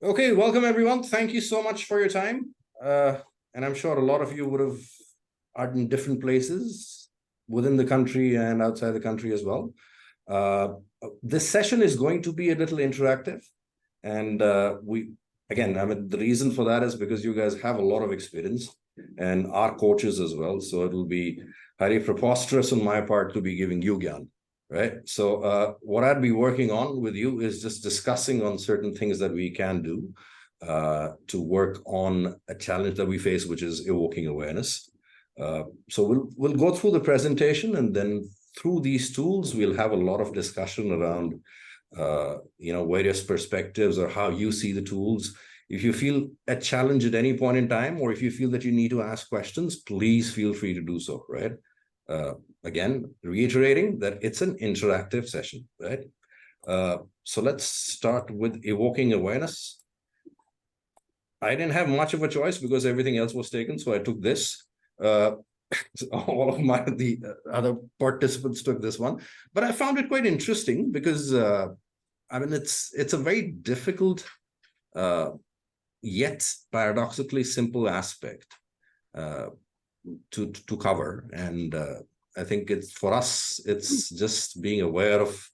Okay, welcome everyone. Thank you so much for your time. And I'm sure a lot of you are in different places within the country and outside the country as well. This session is going to be a little interactive. And the reason for that is because you guys have a lot of experience and are coaches as well. So it'll be highly preposterous on my part to be giving you gyan. Right. So what I'd be working on with you is just discussing on certain things that we can do to work on a challenge that we face, which is evoking awareness. So we'll go through the presentation, and then through these tools, we'll have a lot of discussion around various perspectives or how you see the tools. If you feel a challenge at any point in time, or if you feel that you need to ask questions, please feel free to do so. Right. Again, reiterating that it's an interactive session, right? So let's start with evoking awareness. I didn't have much of a choice because everything else was taken, so I took this. All of the other participants took this one, but I found it quite interesting because it's a very difficult yet paradoxically simple aspect to cover, and I think for us, it's just being aware of,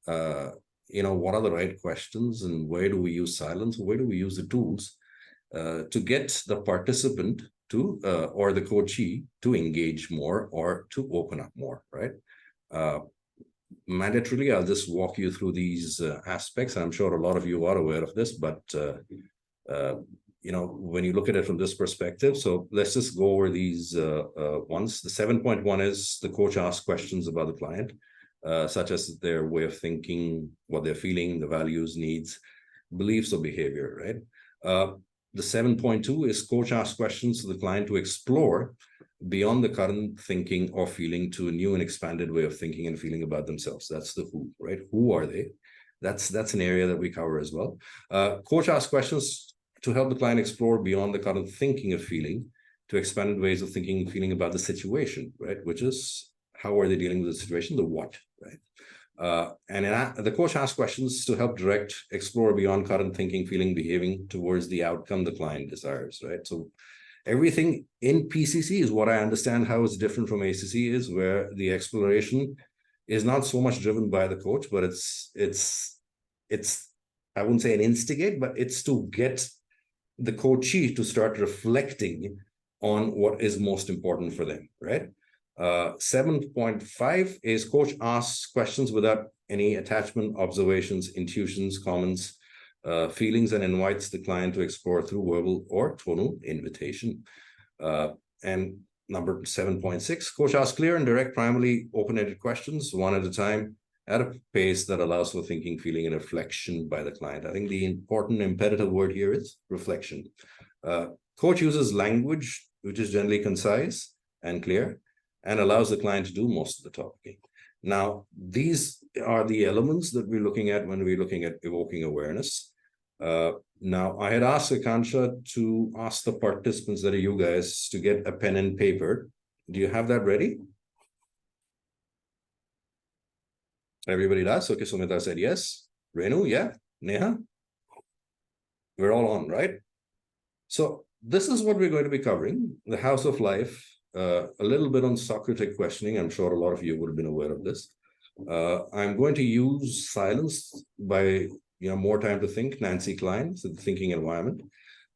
what are the right questions and where do we use silence, where do we use the tools to get the participant to, or the coachee to engage more or to open up more, right? Mandatorily, I'll just walk you through these aspects. I'm sure a lot of you are aware of this, but when you look at it from this perspective, so let's just go over these ones. The 7.1 is the coach asks questions about the client, such as their way of thinking, what they're feeling, the values, needs, beliefs, or behavior, right? The 7.2 is coach asks questions to the client to explore beyond the current thinking or feeling to a new and expanded way of thinking and feeling about themselves. That's the who, right? Who are they? That's an area that we cover as well. Coach asks questions to help the client explore beyond the current thinking or feeling to expanded ways of thinking and feeling about the situation, right? Which is, how are they dealing with the situation, the what, right? The coach asks questions to help direct, explore beyond current thinking, feeling, behaving towards the outcome the client desires, right? So everything in PCC is what I understand how it's different from ACC is, where the exploration is not so much driven by the coach, but it's I wouldn't say an instigate, but it's to get the coachee to start reflecting on what is most important for them, right? 7.5 is coach asks questions without any attachment, observations, intuitions, comments, feelings, and invites the client to explore through verbal or tonal invitation. And number 7.6, coach asks clear and direct, primarily open-ended questions, one at a time, at a pace that allows for thinking, feeling, and reflection by the client. I think the important imperative word here is reflection. Coach uses language which is generally concise and clear and allows the client to do most of the talking. Now, these are the elements that we're looking at when we're looking at evoking awareness. Now, I had asked Akansha to ask the participants, that are you guys, to get a pen and paper. Do you have that ready? Everybody does? Okay, Sumita said yes. Renu, yeah. Neha? We're all on, right? So this is what we're going to be covering, the house of life, a little bit on Socratic questioning. I'm sure a lot of you would have been aware of this. I'm going to use silence by, more time to think, Nancy Klein, so the thinking environment.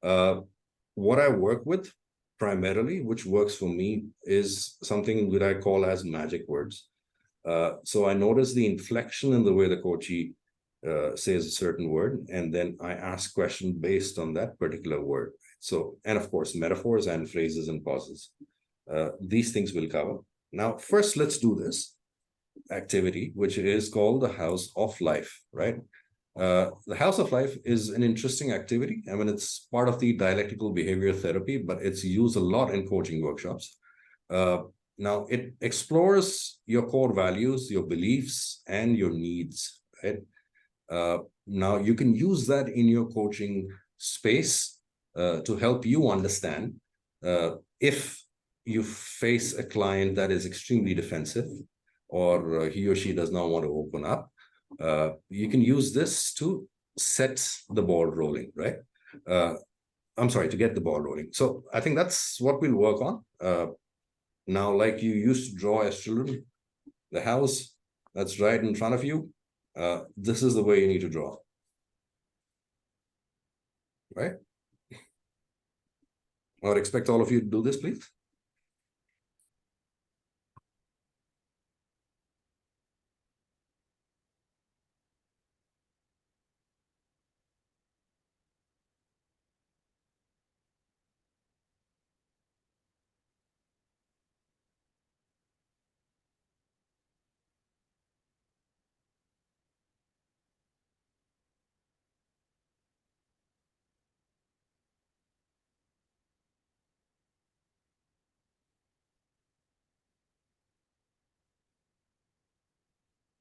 What I work with primarily, which works for me, is something that I call as magic words. So I notice the inflection in the way the coachee says a certain word, and then I ask questions based on that particular word. So, and of course, metaphors and phrases and pauses. These things will cover. Now, first, let's do this activity, which is called the House of Life, right? The House of Life is an interesting activity. I mean, it's part of the dialectical behavior therapy, but it's used a lot in coaching workshops. Now, it explores your core values, your beliefs, and your needs, right? Now, you can use that in your coaching space to help you understand if you face a client that is extremely defensive, or he or she does not want to open up. You can use this to set the ball rolling, right? I'm sorry, to get the ball rolling. So I think that's what we'll work on. Now, like you used to draw as children, the house that's right in front of you, this is the way you need to draw, right? I would expect all of you to do this, please.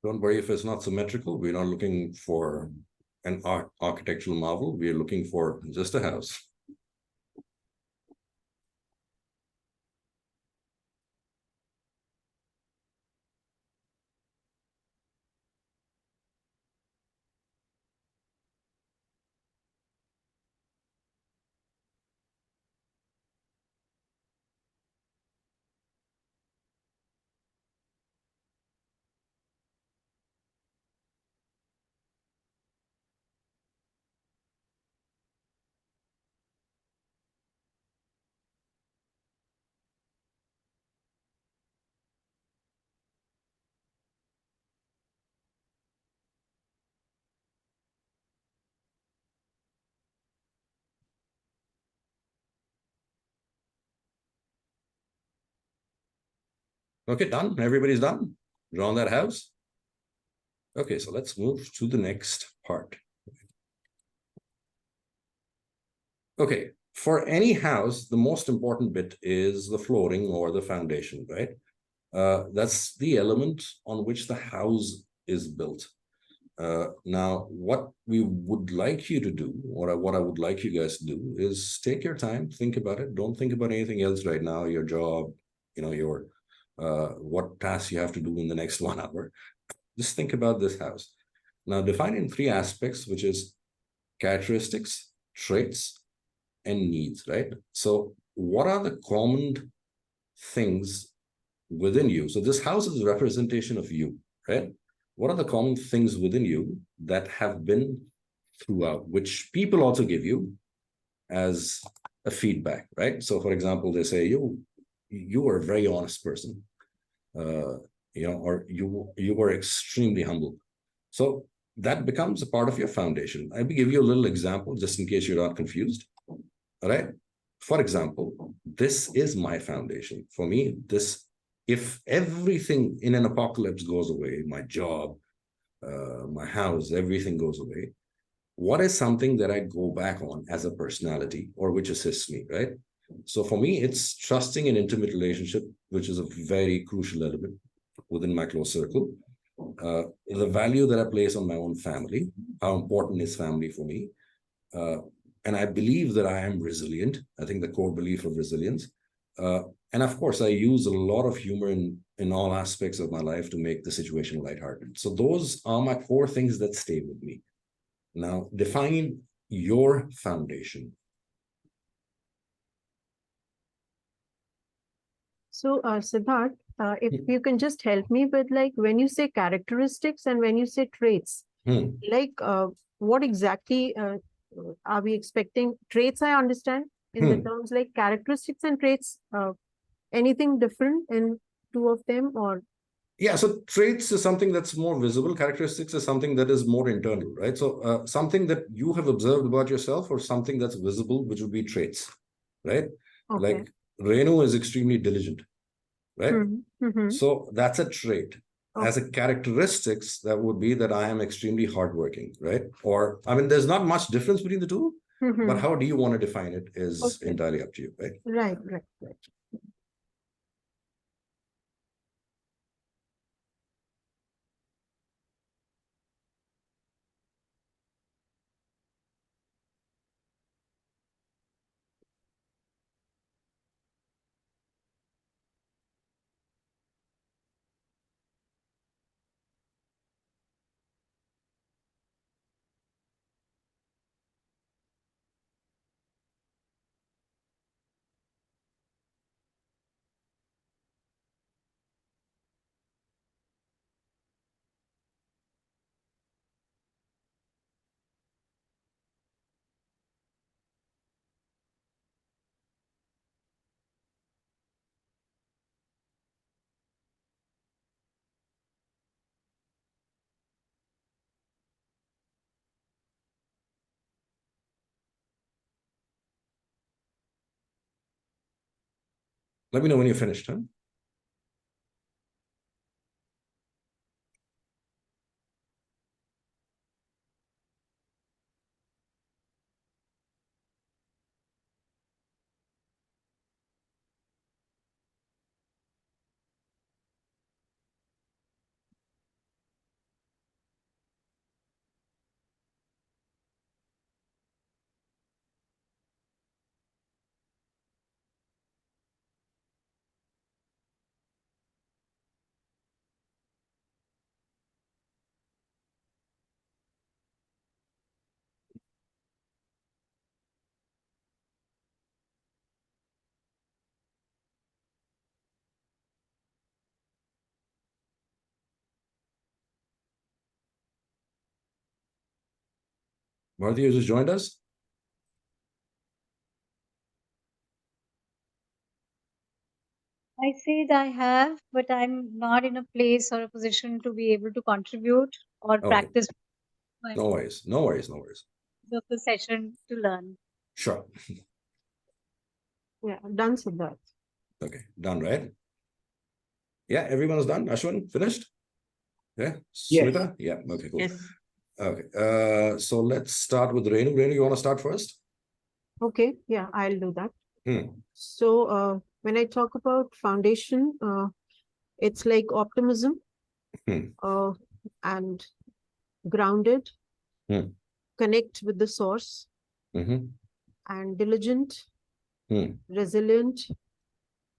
Don't worry if it's not symmetrical. We're not looking for an architectural marvel. We're looking for just a house. Okay, done. Everybody's done. Drawn that house. Okay, so let's move to the next part. Okay, for any house, the most important bit is the flooring or the foundation, right? That's the element on which the house is built. Now, what we would like you to do, or what I would like you guys to do, is take your time, think about it. Don't think about anything else right now. Your job, your what tasks you have to do in the next 1 hour. Just think about this house. Now, define in 3 aspects, which is characteristics, traits, and needs, right? So, what are the common things within you? So, this house is a representation of you, right? What are the common things within you that have been throughout, which people also give you as a feedback, right? So, for example, they say you are a very honest person, or you were extremely humble. So that becomes a part of your foundation. I will give you a little example just in case you're not confused. All right. For example, this is my foundation. For me, if everything in an apocalypse goes away, my job, my house, everything goes away, what is something that I go back on as a personality or which assists me, right? So for me, it's trusting an intimate relationship, which is a very crucial element within my close circle. The value that I place on my own family, how important is family for me. And I believe that I am resilient. I think the core belief of resilience. And of course, I use a lot of humor in all aspects of my life to make the situation lighthearted. So those are my core things that stay with me. Now, define your foundation. So, Sidharth, if you can just help me with like when you say characteristics and when you say traits, like what exactly are we expecting? Traits, I understand in the terms like characteristics and traits. Anything different in two of them, or? Yeah, so traits is something that's more visible. Characteristics is something that is more internal, right? So something that you have observed about yourself or something that's visible, which would be traits, right? Okay. Like Renu is extremely diligent, right? Mm-hmm. So that's a trait. Okay. As a characteristics, that would be that I am extremely hardworking, right? Or, I mean, there's not much difference between the two, but how do you want to define it is entirely up to you, right? Right. Let me know when you're finished, huh? Martha, you just joined us? I said I have, but I'm not in a place or a position to be able to contribute or Okay. practice. No worries. No worries. No worries. Of the session to learn. Sure. Yeah, done, Sidharth. Okay, done, right? Yeah, everyone's done. Ashwin, finished? Yeah. Yes. Smita? Yeah. Okay, cool. Yes. Okay. So let's start with Renu. Renu, you want to start first? Okay, yeah, I'll do that. Hmm. So when I talk about foundation, it's like optimism Hmm. and grounded, Hmm. connect with the source, Mm-hmm. and diligent, Hmm. resilient,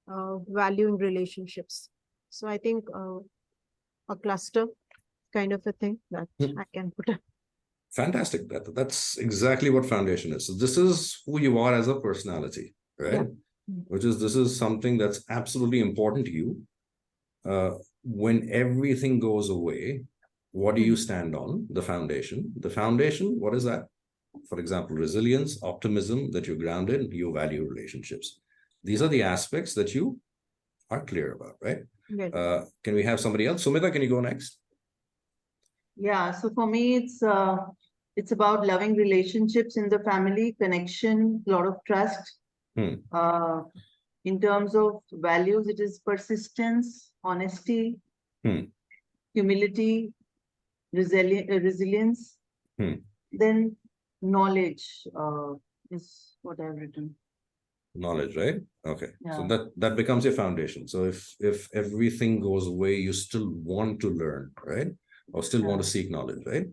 valuing relationships. So I think a cluster kind of a thing that I can put up. Fantastic. That's exactly what foundation is. So this is who you are as a personality, right? Yeah. This is something that's absolutely important to you. When everything goes away, what do you stand on? The foundation. The foundation, what is that? For example, resilience, optimism, that you're grounded, you value relationships. These are the aspects that you are clear about, right? Right. Can we have somebody else? Sumita, can you go next? Yeah, so for me, it's about loving relationships in the family, connection, a lot of trust. In terms of values, it is persistence, honesty, humility, resilience. Then knowledge is what I've written. Knowledge, right? Okay. Yeah. So that becomes your foundation. So if everything goes away, you still want to learn, right? Or still want to seek knowledge, right?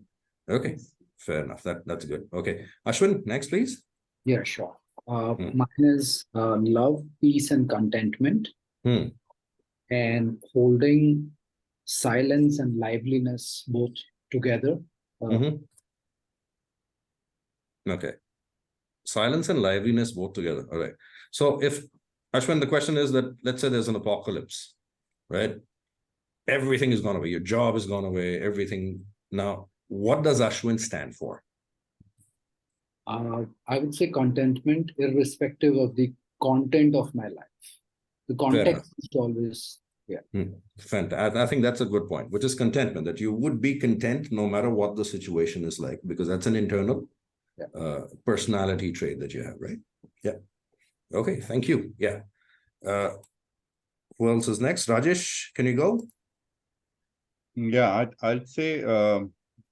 Okay. Yes. Fair enough. That's good. Okay. Ashwin, next, please. Yeah, sure. Mine is love, peace, and contentment, and holding silence and liveliness both together. Okay. Silence and liveliness both together. All right. So if Ashwin, the question is that let's say there's an apocalypse, right? Everything is gone away. Your job is gone away. Everything. Now, what does Ashwin stand for? I would say contentment, irrespective of the content of my life. The context is always, yeah. Fantastic. I think that's a good point, which is contentment, that you would be content no matter what the situation is like, because that's an internal personality trait that you have, right? Yeah. Okay, thank you. Yeah. Who else is next? Rajesh, can you go? Yeah, I'd say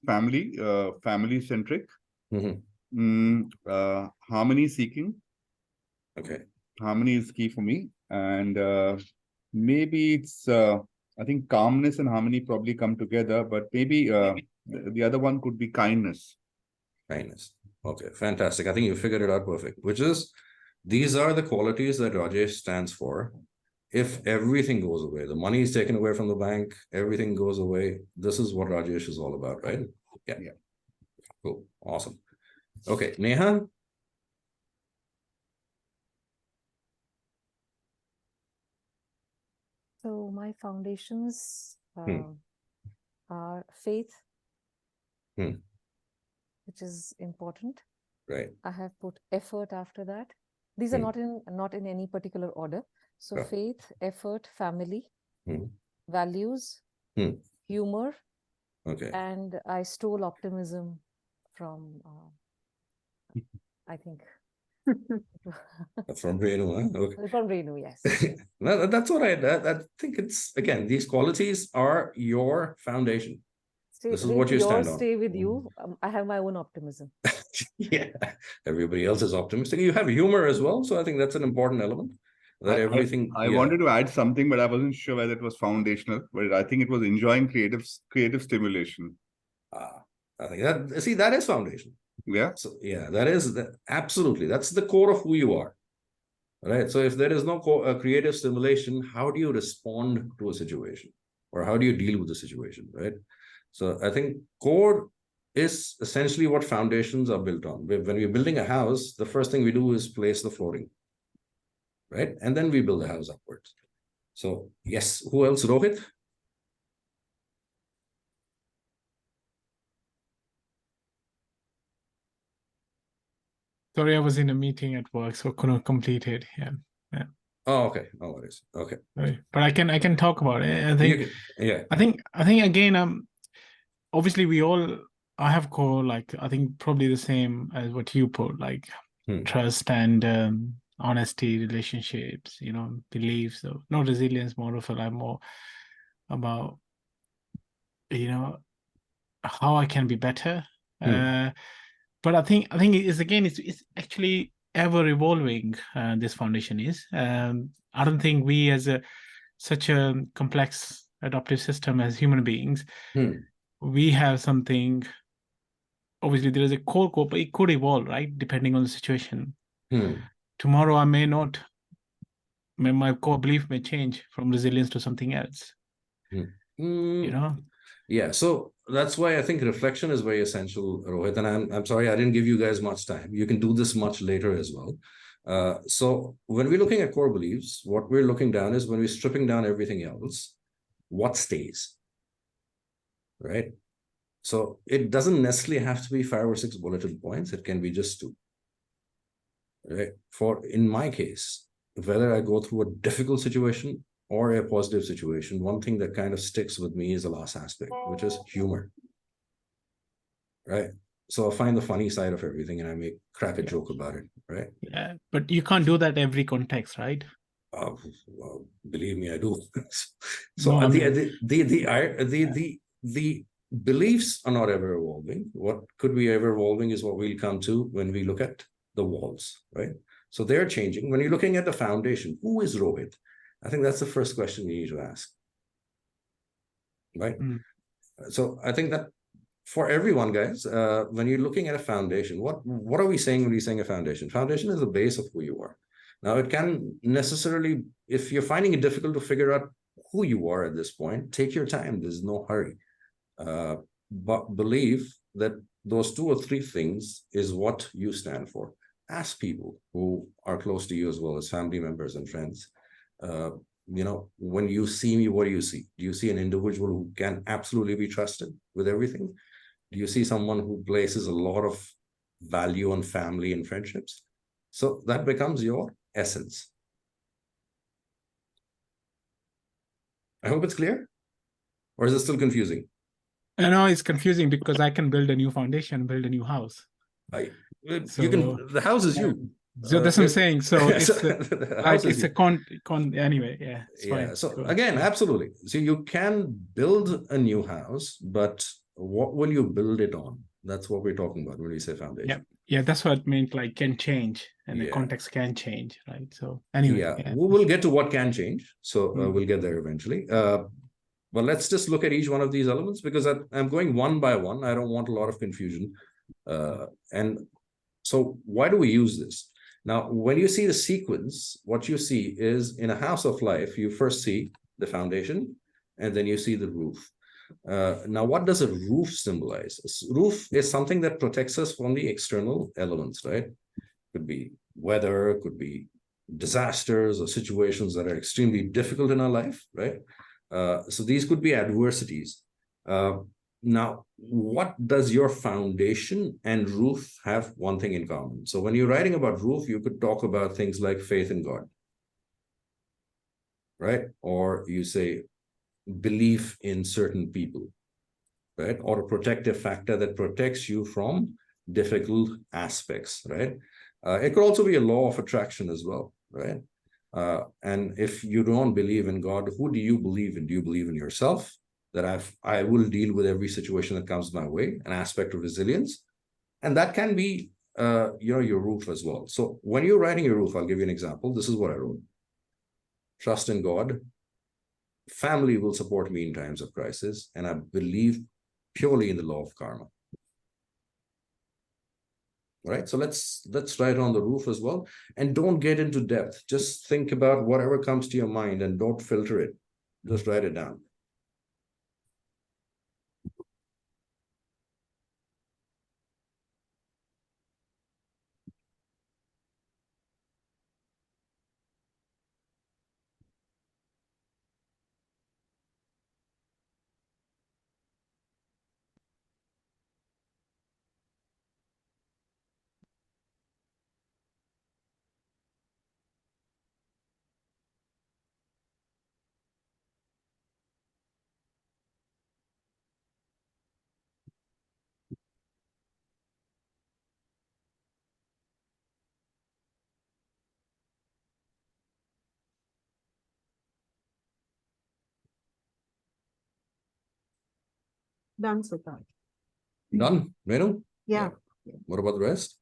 family centric. Harmony seeking. Okay. Harmony is key for me, and maybe it's I think calmness and harmony probably come together, but maybe the other one could be kindness. Kindness. Okay, fantastic. I think you figured it out perfect, which is these are the qualities that Rajesh stands for. If everything goes away, the money is taken away from the bank, everything goes away. This is what Rajesh is all about, right? Yeah. Cool. Awesome. Okay, Neha. So my foundations are faith, which is important. Right. I have put effort after that. These are not in any particular order. So faith, effort, family, values, humor, and I stole optimism from, I think, From Renu, huh? Okay. From Renu, yes. No, that's all right. I think it's, again, these qualities are your foundation. This is what you stand yours on. stay with you. I have my own optimism. Yeah, everybody else is optimistic. You have humor as well, so I think that's an important element. That everything. I wanted to add something, but I wasn't sure whether it was foundational. But I think it was enjoying creative stimulation. I think that, see, that is foundation. Yeah. So yeah, that is absolutely, that's the core of who you are. Right. So if there is no creative stimulation, how do you respond to a situation, or how do you deal with the situation? Right. So I think core is essentially what foundations are built on. When we're building a house, the first thing we do is place the flooring. Right. And then we build the house upwards. So yes, who else? Rohit? Sorry, I was in a meeting at work, so couldn't complete it. Yeah. Oh, okay. No worries. Okay. Sorry. But I can talk about it. I think yeah. I think again, obviously I have core, like I think probably the same as what you put, like trust and honesty, relationships, beliefs. So not resilience, more of a like more about how I can be better. But I think it's actually ever evolving. This foundation is. I don't think we as such a complex adoptive system as human beings, we have something. Obviously, there is a core, but it could evolve, right? Depending on the situation. Tomorrow, I may not. My core belief may change from resilience to something else. Yeah, so that's why I think reflection is very essential, Rohit. And I'm sorry I didn't give you guys much time. You can do this much later as well. So when we're looking at core beliefs, what we're looking down is, when we're stripping down everything else, what stays, right? So it doesn't necessarily have to be 5 or 6 bulleted points. It can be just 2, right? In my case, whether I go through a difficult situation or a positive situation, one thing that kind of sticks with me is the last aspect, which is humor, right? So I find the funny side of everything and I crack a joke about it, right? Yeah, but you can't do that every context, right? Well, believe me, I do. So no, the beliefs are not ever evolving. What could be ever evolving is what we'll come to when we look at the walls, right? So they're changing. When you're looking at the foundation, who is Rohit? I think that's the first question you need to ask, right? So I think that for everyone, guys, when you're looking at a foundation, what are we saying when we're saying a foundation? Foundation is the base of who you are. Now, it can necessarily, if you're finding it difficult to figure out who you are at this point, take your time. There's no hurry. But believe that those 2 or 3 things is what you stand for. Ask people who are close to you, as well as family members and friends. When you see me, what do you see? Do you see an individual who can absolutely be trusted with everything? Do you see someone who places a lot of value on family and friendships? So that becomes your essence. I hope it's clear. Or is it still confusing? I know it's confusing because I can build a new foundation, build a new house. The house is you. So that's what I'm saying. So it's anyway, yeah. It's yeah. fine. So again, absolutely. So you can build a new house, but what will you build it on? That's what we're talking about when we say foundation. Yeah, that's what it means, like can change, and the context can change, right? So anyway. We will get to what can change. So we'll get there eventually. But let's just look at each one of these elements, because I'm going one by one. I don't want a lot of confusion. And so why do we use this? Now, when you see the sequence, what you see is, in a house of life, you first see the foundation, and then you see the roof. Now, what does a roof symbolize? A roof is something that protects us from the external elements, right? Could be weather, could be disasters or situations that are extremely difficult in our life, right? So these could be adversities. Now, what does your foundation and roof have one thing in common? So when you're writing about roof, you could talk about things like faith in God, right? Or you say belief in certain people, right? Or a protective factor that protects you from difficult aspects, right? It could also be a law of attraction as well, right? And if you don't believe in God, who do you believe in? Do you believe in yourself? That I will deal with every situation that comes my way, an aspect of resilience. And that can be your roof as well. So when you're writing your roof, I'll give you an example. This is what I wrote. Trust in God. Family will support me in times of crisis, and I believe purely in the law of karma. Right, so let's write on the roof as well, and don't get into depth. Just think about whatever comes to your mind and don't filter it. Just write it down. Done, Sidharth. Done, Renu? Yeah. What about the rest?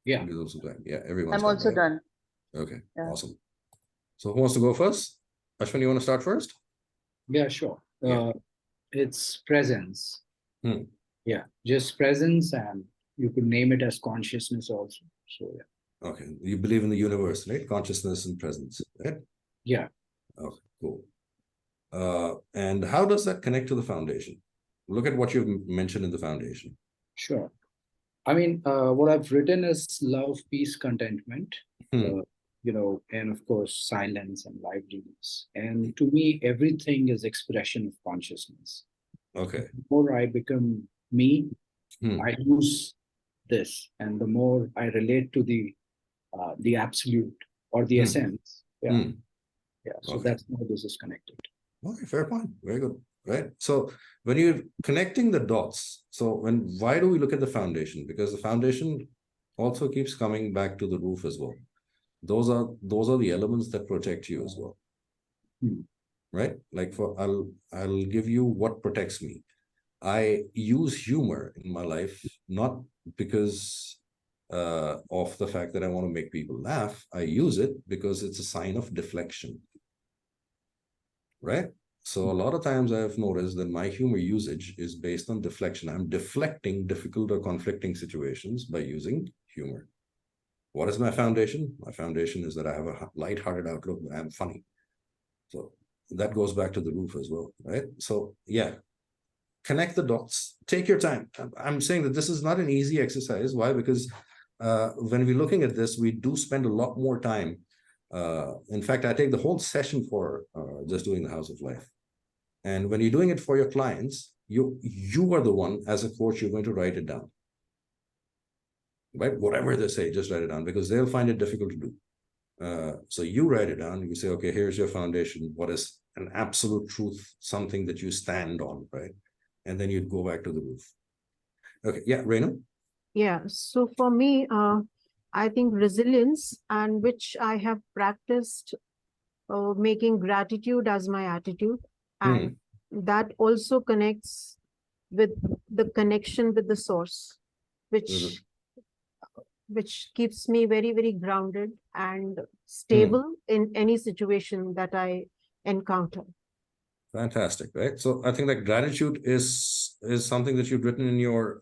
Yeah. Yeah, everyone's I'm also right? done. Okay, Yeah. awesome. So who wants to go first? Ashwin, you want to start first? Yeah, sure. Yeah. It's presence. Hmm. Yeah, just presence, and you could name it as consciousness also. So yeah. Okay, you believe in the universe, right? Consciousness and presence, right? Yeah. Okay, cool. And how does that connect to the foundation? Look at what you've mentioned in the foundation. Sure. I mean, what I've written is love, peace, contentment, and of course, silence and liveliness. And to me, everything is expression of consciousness. Okay. The more I become me, I use this, and the more I relate to the absolute or the essence. Yeah. Yeah. So that's how this is connected. Okay, fair point. Very good. Right. So when you're connecting the dots, why do we look at the foundation? Because the foundation also keeps coming back to the roof as well. Those are the elements that protect you as well. Right? Like I'll give you what protects me. I use humor in my life, not because of the fact that I want to make people laugh. I use it because it's a sign of deflection. Right? So a lot of times I've noticed that my humor usage is based on deflection. I'm deflecting difficult or conflicting situations by using humor. What is my foundation? My foundation is that I have a lighthearted outlook, that I'm funny. So that goes back to the roof as well, right? So yeah, connect the dots. Take your time. I'm saying that this is not an easy exercise. Why? Because when we're looking at this, we do spend a lot more time. In fact, I take the whole session for just doing the House of Life. And when you're doing it for your clients, you are the one, as a coach, you're going to write it down. Right? Whatever they say, just write it down, because they'll find it difficult to do. So you write it down, you say, okay, here's your foundation. What is an absolute truth, something that you stand on, right? And then you'd go back to the roof. Okay, yeah, Renu? Yeah, so for me, I think resilience, and which I have practiced making gratitude as my attitude. And that also connects with the connection with the source, which keeps me very, very grounded and stable in any situation that I encounter. Fantastic, right? So I think that gratitude is something that you've written in your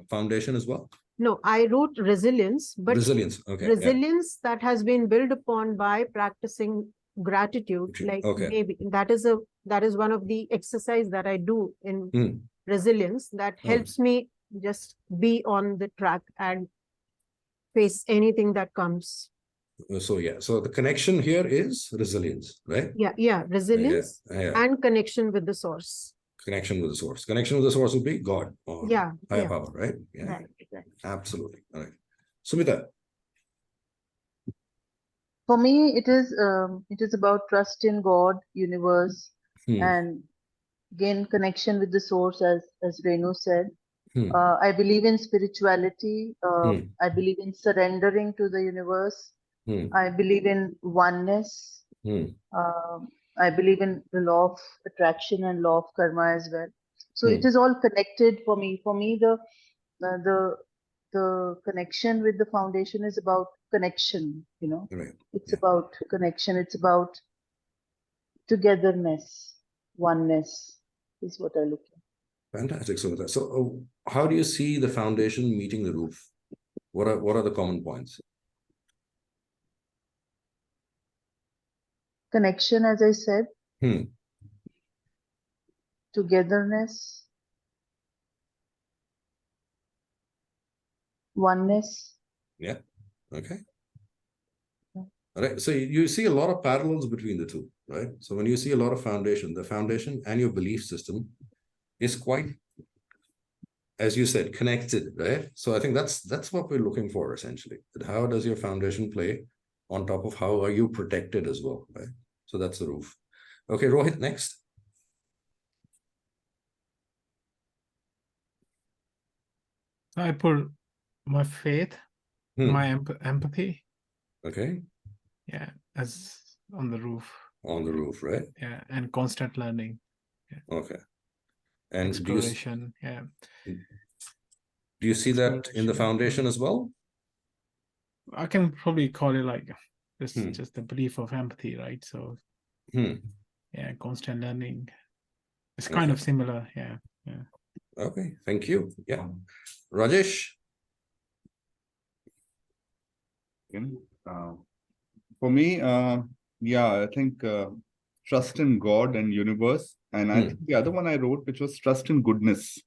foundation as well. No, I wrote resilience, but resilience, okay, resilience that has been built upon by practicing gratitude. Like maybe that is one of the exercise that I do in resilience that helps me just be on the track and face anything that comes. So yeah, so the connection here is resilience, right? Yeah, resilience and connection with the source. Connection with the source. Connection with the source would be God or higher power, right? Yeah, right. Absolutely. All right. Sumita. For me, it is about trust in God, universe, and again connection with the source, as Renu said. I believe in spirituality. I believe in surrendering to the universe. I believe in oneness. I believe in the law of attraction and law of karma as well. So it is all connected for me. For me, the connection with the foundation is about connection. Right. It's about connection. It's about togetherness, oneness is what I look at. Fantastic. So how do you see the foundation meeting the roof? What are the common points? Connection, as I said, togetherness, oneness. Yeah. Okay. All right. So you see a lot of parallels between the two, right? So when you see a lot of foundation, the foundation and your belief system is quite, as you said, connected, right? So I think that's what we're looking for essentially. How does your foundation play on top of how are you protected as well, right? So that's the roof. Okay, Rohit, next. I put my faith, my empathy. Okay. Yeah, as on the roof. On the roof, right? Yeah, and constant learning. Yeah. Okay. And exploration. Do you see that in the foundation as well? I can probably call it like this, just the belief of empathy, right? So, yeah, constant learning. It's kind of similar. Yeah. Okay, thank you. Yeah, Rajesh. For me, yeah, I think trust in God and universe, and I think the other one I wrote, which was trust in goodness.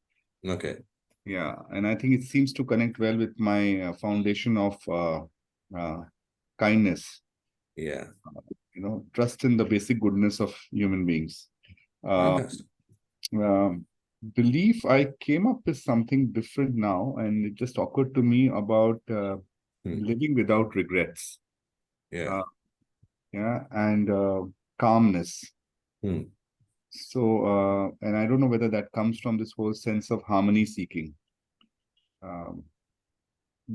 Okay. Yeah, and I think it seems to connect well with my foundation of kindness. Yeah. Trust in the basic goodness of human beings. Fantastic. Belief, I came up with something different now, and it just occurred to me about living without regrets. Yeah. And calmness. So, and I don't know whether that comes from this whole sense of harmony seeking.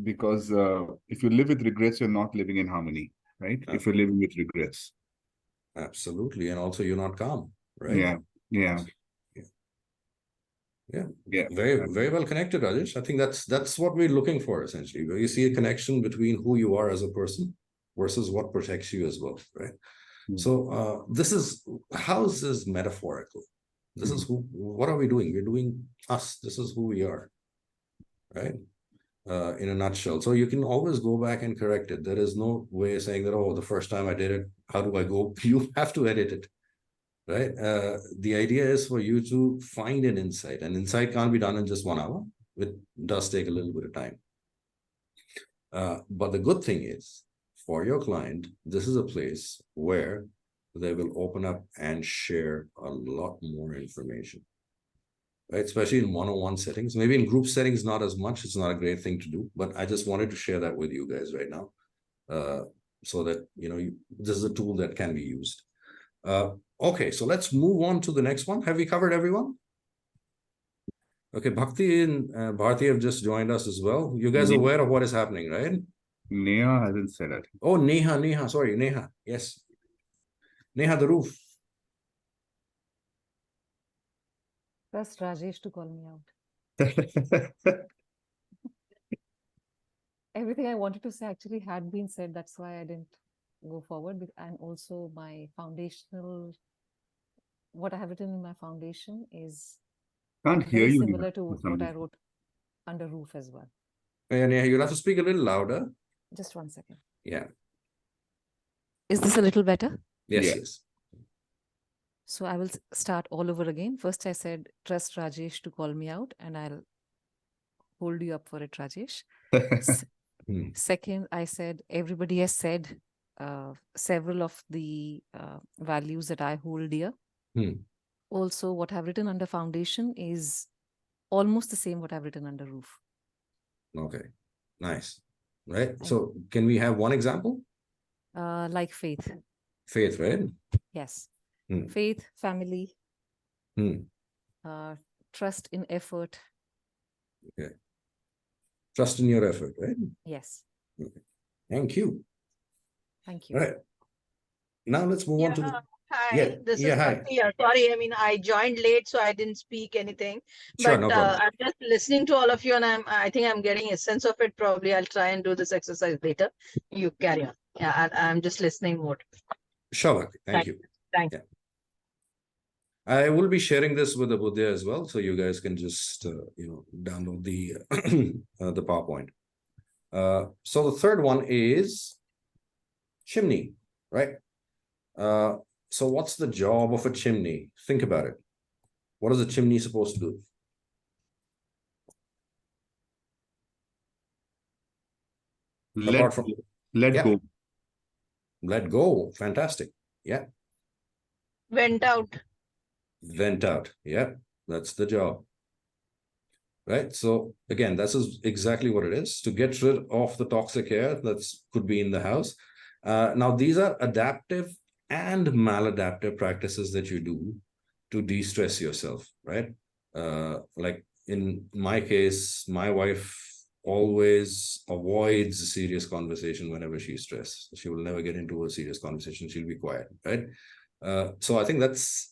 Because if you live with regrets, you're not living in harmony, right? If you're living with regrets. Absolutely. And also you're not calm, right? Yeah. Very, very well connected, Rajesh. I think that's what we're looking for essentially, where you see a connection between who you are as a person versus what protects you as well, right? So how is this metaphorical? This is what are we doing? We're doing us. This is who we are, right? In a nutshell. So you can always go back and correct it. There is no way of saying that, oh, the first time I did it, how do I go? You have to edit it, right? The idea is for you to find an insight. An insight can't be done in just 1 hour. It does take a little bit of time. But the good thing is, for your client, this is a place where they will open up and share a lot more information, right? Especially in one-on-one settings. Maybe in group settings, not as much. It's not a great thing to do, but I just wanted to share that with you guys right now, so that, this is a tool that can be used. Okay, so let's move on to the next one. Have we covered everyone? Okay, Bhakti and Bharti have just joined us as well. You guys are aware of what is happening, right? Neha hasn't said it. Oh, Neha, sorry, Neha. Yes. Neha, the roof. Trust Rajesh to call me out. Everything I wanted to say actually had been said. That's why I didn't go forward with, and also my foundational, what I have written in my foundation is Can't hear very you similar to what I wrote under roof as well. Yeah, you'll have to speak a little louder. Just 1 second. Yeah. Is this a little better? Yes. So I will start all over again. First I said, trust Rajesh to call me out, and I'll hold you up for it, Rajesh. Second, I said, everybody has said several of the values that I hold dear. Also, what I've written under foundation is almost the same what I've written under roof. Okay, nice. Right. So can we have one example? Like faith. Faith, right? Yes. Faith, family, trust in effort, Okay. Trust in your effort, right? Yes. Okay. Thank you. Thank you. All right. Now let's move on to the. Hi, this is hi. Bhakti here. Sorry, I mean, I joined late, so I didn't speak anything. Sure, But no problem. I'm just listening to all of you, and I think I'm getting a sense of it. Probably I'll try and do this exercise later. You carry on. Yeah, I'm just listening mode. Sure, Bhakti. Thank you. Thank you. I will be sharing this with the Buddha as well, so you guys can just download the the PowerPoint. So the third one is chimney, right? So what's the job of a chimney? Think about it. What is a chimney supposed to do? Let go. Let go. Fantastic. Yeah. Vent out. Vent out. Yeah, that's the job. Right. So again, this is exactly what it is, to get rid of the toxic air that could be in the house. Now, these are adaptive and maladaptive practices that you do to de-stress yourself, right? Like in my case, my wife always avoids a serious conversation whenever she's stressed. She will never get into a serious conversation. She'll be quiet, right? So I think that's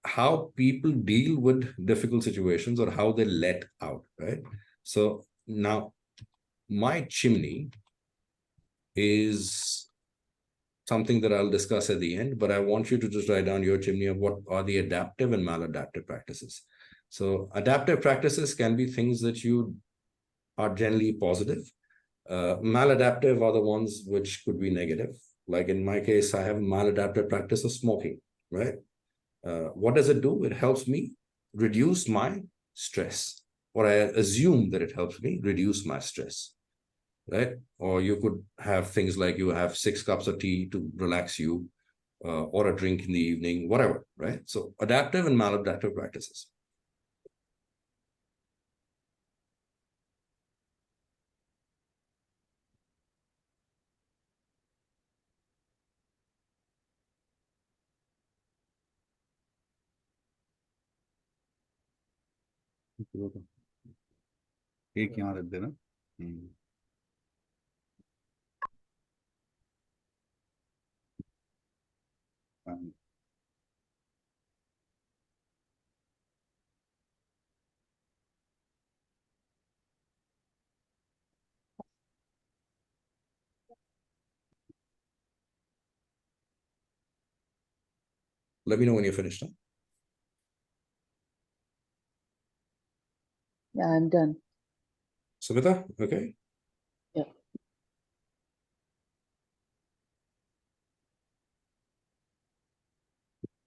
how people deal with difficult situations, or how they let out, right? So now my chimney is something that I'll discuss at the end, but I want you to just write down your chimney of what are the adaptive and maladaptive practices. So adaptive practices can be things that you are generally positive. Maladaptive are the ones which could be negative. Like in my case, I have a maladaptive practice of smoking, right? What does it do? It helps me reduce my stress, or I assume that it helps me reduce my stress, right? Or you could have things like you have 6 cups of tea to relax you, or a drink in the evening, whatever, right? So adaptive and maladaptive practices. एक यहाँ रख देना. Let me know when you're finished. Huh? Yeah, I'm done. Sumita, okay? Yeah.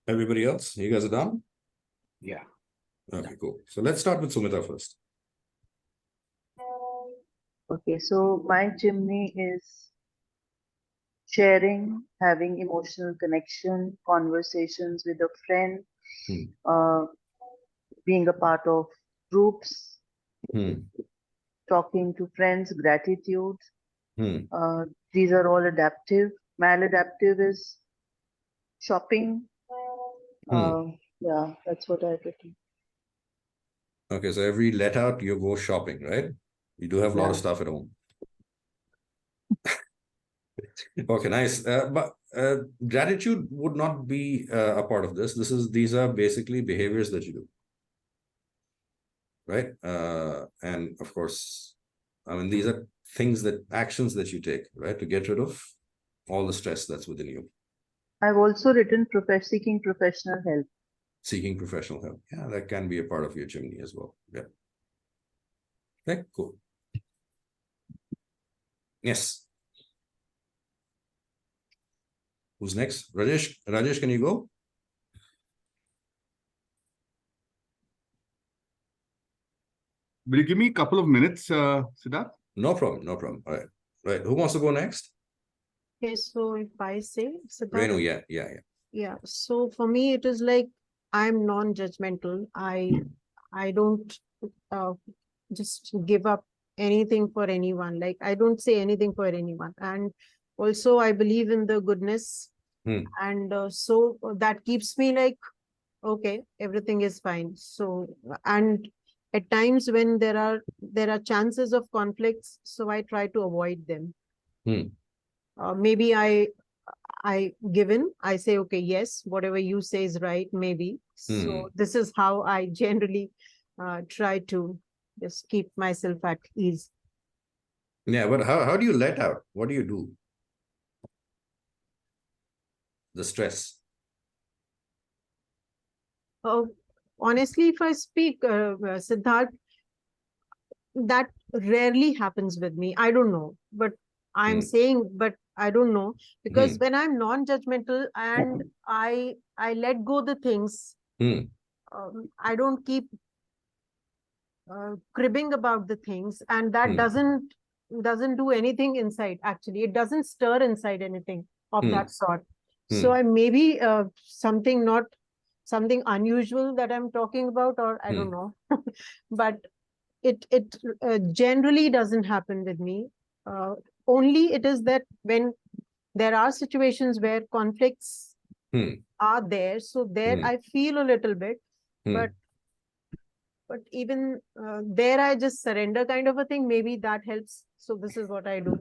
Everybody else, you guys are done? Yeah. Okay, cool. So let's start with Sumita first. Okay, so my chimney is sharing, having emotional connection, conversations with a friend, being a part of groups, talking to friends, gratitude. These are all adaptive. Maladaptive is shopping. Yeah, that's what I've written. Okay, so every let out, you go shopping, right? You do have a lot of stuff at home. Okay, nice. But gratitude would not be a part of this. These are basically behaviors that you do, right? And of course, I mean, these are actions that you take, right, to get rid of all the stress that's within you. I've also written seeking professional help. Seeking professional help. Yeah, that can be a part of your chimney as well. Yeah. Okay, cool. Yes. Who's next? Rajesh? Rajesh, can you go? Will you give me a couple of minutes, Sidharth? No problem, no problem. All right. Right. Who wants to go next? Okay, so if I say Renu, yeah. Yeah, so for me, it is like I'm non-judgmental. I don't just give up anything for anyone. Like I don't say anything for anyone. And also I believe in the goodness. And so that keeps me like, okay, everything is fine. So, and at times when there are chances of conflicts, so I try to avoid them. Maybe I give in, I say, okay, yes, whatever you say is right, maybe. So this is how I generally try to just keep myself at ease. Yeah, but how do you let out? What do you do? The stress. Honestly, if I speak, Sidharth, that rarely happens with me. I don't know, but I'm saying, but I don't know, because when I'm non-judgmental and I let go the things, I don't keep cribbing about the things, and that doesn't do anything inside. Actually, it doesn't stir inside anything of that sort. So I maybe something unusual that I'm talking about, or I don't know, but it generally doesn't happen with me. Only it is that when there are situations where conflicts are there, so there I feel a little bit, but even there I just surrender, kind of a thing. Maybe that helps. So this is what I do.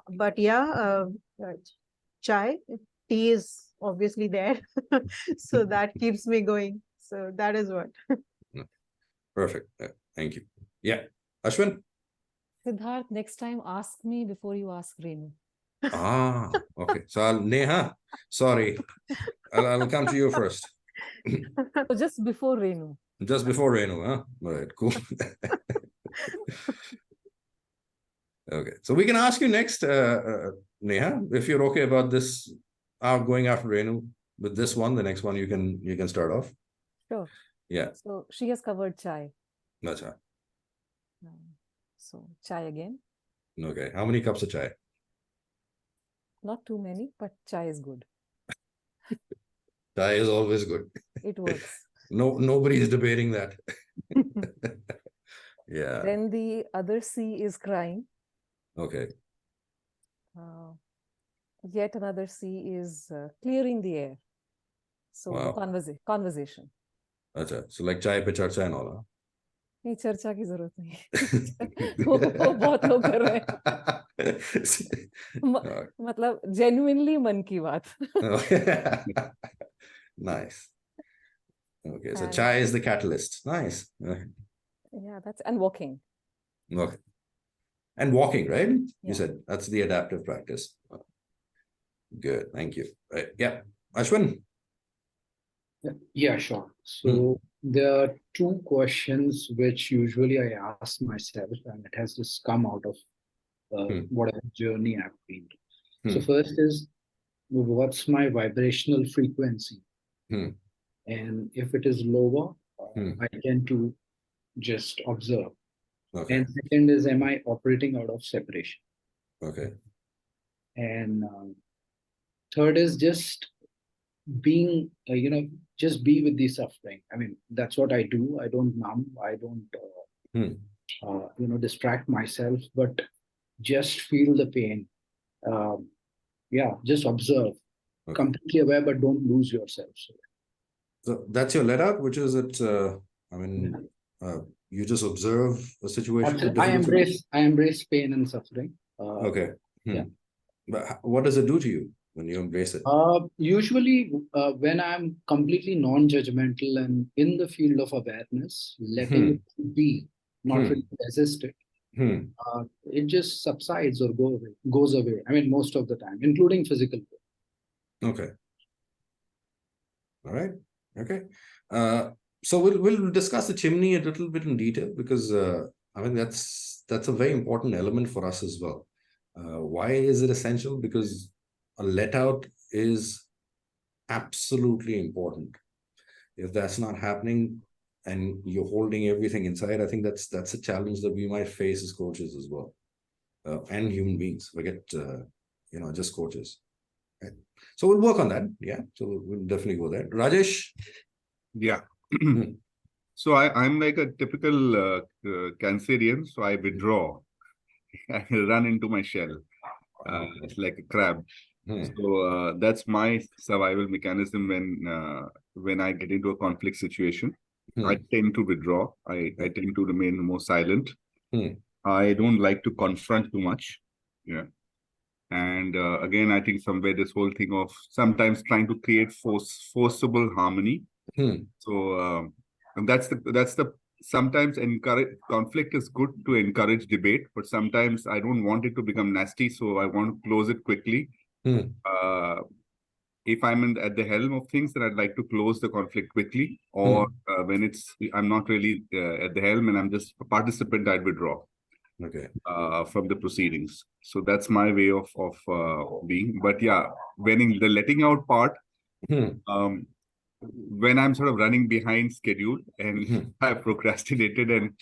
But yeah, chai, tea is obviously there. So that keeps me going. So that is what. Perfect. Thank you. Yeah. Ashwin? Sidharth, next time ask me before you ask Renu. Okay. So Neha, sorry. I'll come to you first. So just before Renu. Just before Renu, huh? All right, cool. Okay. So we can ask you next, Neha, if you're okay about this, going after Renu with this one. The next one you can start off. Sure. Yeah. So she has covered chai. That's right. So chai again. Okay. How many cups of chai? Not too many, but chai is good. Chai is always good. It works. Nobody is debating that. Yeah. Then the other C is crying. Okay. Yet another C is clearing the air. So Wow. conversation. Achha. So like chai pe charcha and all, huh? नहीं चर्चा की जरूरत नहीं वो बहुत लोग कर रहे हैं मतलब genuinely मन की बात. Nice. Okay, so chai is the catalyst. Nice. Yeah, and walking. Okay. And walking, right? Yeah. You said that's the adaptive practice. Good, thank you. Right. Yeah. Ashwin? Yeah, sure. So there are two questions which usually I ask myself, and it has just come out of whatever journey I've been. So first is, what's my vibrational frequency? And if it is lower, I tend to just observe. Okay. And second is, am I operating out of separation? Okay. And third is just being, just be with the suffering. I mean, that's what I do. I don't numb. I don't, distract myself, but just feel the pain. Just observe. Okay. Completely aware, but don't lose yourself. So that's your let out, which is it? You just observe a situation. I embrace pain and suffering. Okay. Yeah. But what does it do to you when you embrace it? Usually, when I'm completely non-judgmental and in the field of awareness, letting it be, not really resist it, it just subsides or goes away. I mean, most of the time, including physical pain. Okay. All right. Okay. So we'll discuss the chimney a little bit in detail, because that's a very important element for us as well. Why is it essential? Because a let out is absolutely important. If that's not happening and you're holding everything inside, I think that's a challenge that we might face as coaches as well, and human beings. Forget just coaches. Right. So we'll work on that. Yeah. So we'll definitely go there. Rajesh. Yeah. So I'm like a typical Cancerian. So I withdraw. I run into my shell. It's like a crab. So that's my survival mechanism when I get into a conflict situation. I tend to withdraw. I tend to remain more silent. I don't like to confront too much. Yeah. And again, I think somewhere this whole thing of sometimes trying to create forcible harmony. So and that's the sometimes conflict is good to encourage debate, but sometimes I don't want it to become nasty, so I want to close it quickly. If I'm at the helm of things, then I'd like to close the conflict quickly. Or when I'm not really at the helm and I'm just a participant, I'd withdraw. Okay. From the proceedings. So that's my way of being. But yeah, when in the letting out part, when I'm sort of running behind schedule and I've procrastinated and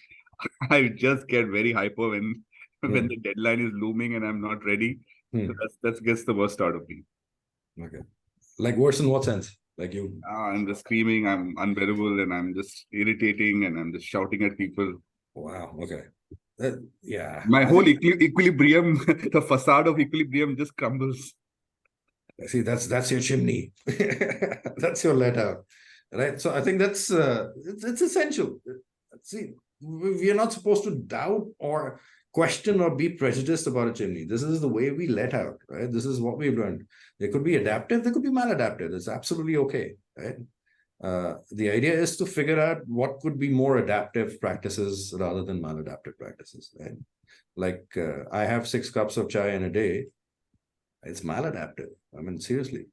I just get very hyper when the deadline is looming and I'm not ready. So that gets the worst out of me. Okay. Like worse in what sense? Like you? I'm just screaming, I'm unbearable, and I'm just irritating, and I'm just shouting at people. Wow. Okay. Yeah. My whole equilibrium, the facade of equilibrium just crumbles. See, that's your chimney. That's your let out, right? So I think that's it's essential. See, we are not supposed to doubt or question or be prejudiced about a chimney. This is the way we let out, right? This is what we've learned. There could be adaptive, there could be maladaptive. It's absolutely okay, right? The idea is to figure out what could be more adaptive practices rather than maladaptive practices, right? Like I have 6 cups of chai in a day. It's maladaptive. I mean, seriously.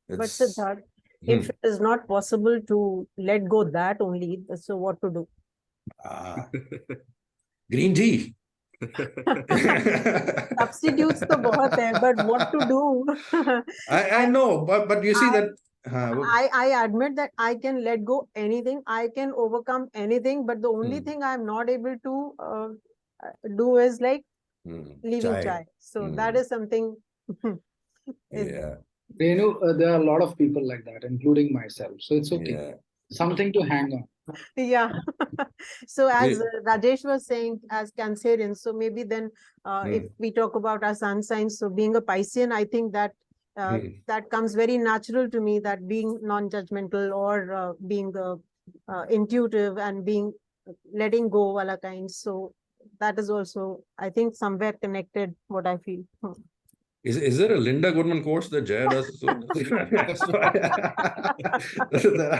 But Sidharth, if it is not possible to let go that only, so what to do? Green tea. Substitutes तो बहुत है, but what to do? I know, but you see that. I admit that I can let go anything. I can overcome anything, but the only thing I'm not able to do is like leaving chai. So that is something. Yeah. There are a lot of people like that, including myself. So it's okay. Yeah. Something to hang on. Yeah. So as Rajesh was saying, as Cancerians, so maybe then if we talk about our sun signs, so being a Piscean, I think that that comes very natural to me, that being non-judgmental or being intuitive and being letting go wala kind. So that is also, I think, somewhere connected, what I feel. Is there a Linda Goodman course that Jaya does? That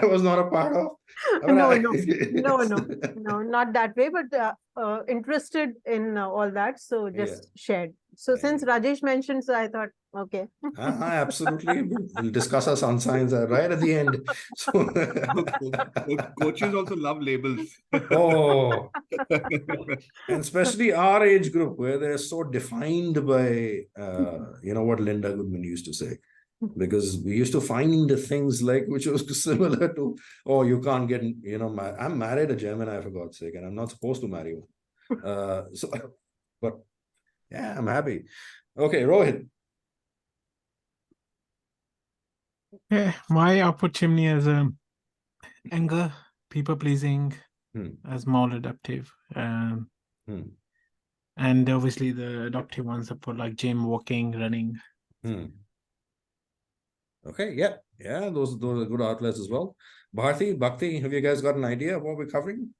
I was not a part of. No, not that way, but interested in all that. So just shared. So since Rajesh mentioned, so I thought, okay. Absolutely. We'll discuss our sun signs right at the end. So coaches also love labels. Oh, and especially our age group where they're so defined by, what Linda Goodman used to say. Because we used to find things like which was similar to, oh, you can't get, I'm married a Gemini, for God's sake, and I'm not supposed to marry one. But yeah, I'm happy. Okay, Rohit. Yeah, my output chimney is anger, people pleasing, as maladaptive. And obviously the adaptive ones are for like gym, walking, running. Okay, yeah, those are good outlets as well. Bharti, Bhakti, have you guys got an idea of what we're covering?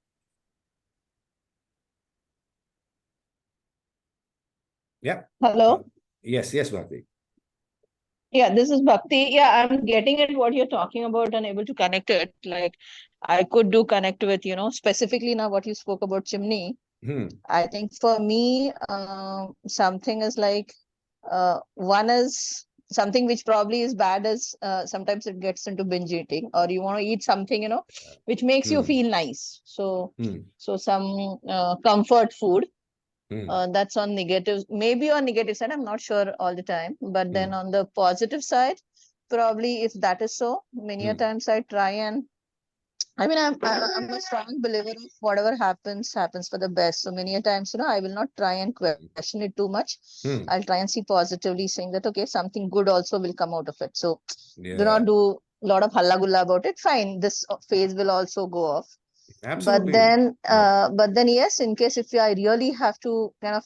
Yeah. Hello. Yes, Bhakti. Yeah, this is Bhakti. Yeah, I'm getting at what you're talking about and able to connect it. Like I could do connect with, specifically now what you spoke about chimney. I think for me, something is like one is something which probably is bad as sometimes it gets into binge eating, or you want to eat something, which makes you feel nice. So some comfort food. That's on negative, maybe on negative side, I'm not sure all the time, but then on the positive side, probably if that is so, many a times I try and I'm a strong believer of whatever happens for the best. So many a times, I will not try and question it too much. I'll try and see positively, saying that, okay, something good also will come out of it. So do not do a lot of halla gulla about it. Fine, this phase will also go off. Absolutely. But then yes, in case if I really have to kind of,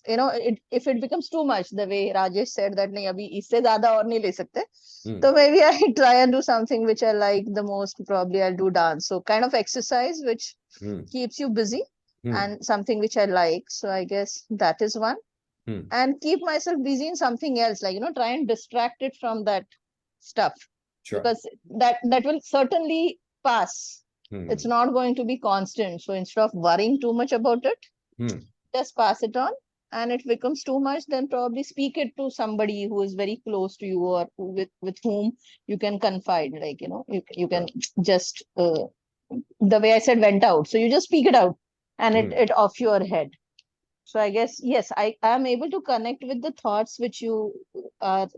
if it becomes too much, the way Rajesh said that nahi abhi isse zyada aur nahi le sakte, so maybe I try and do something which I like the most. Probably I'll do dance. So kind of exercise which keeps you busy and something which I like. So I guess that is one. And keep myself busy in something else, like, try and distract it from that stuff. Sure. Because that will certainly pass. It's not going to be constant. So instead of worrying too much about it, just pass it on. And it becomes too much, then probably speak it to somebody who is very close to you, or with whom you can confide. Like, you can just, the way I said, vent out. So you just speak it out and it off your head. So I guess, yes, I am able to connect with the thoughts which you are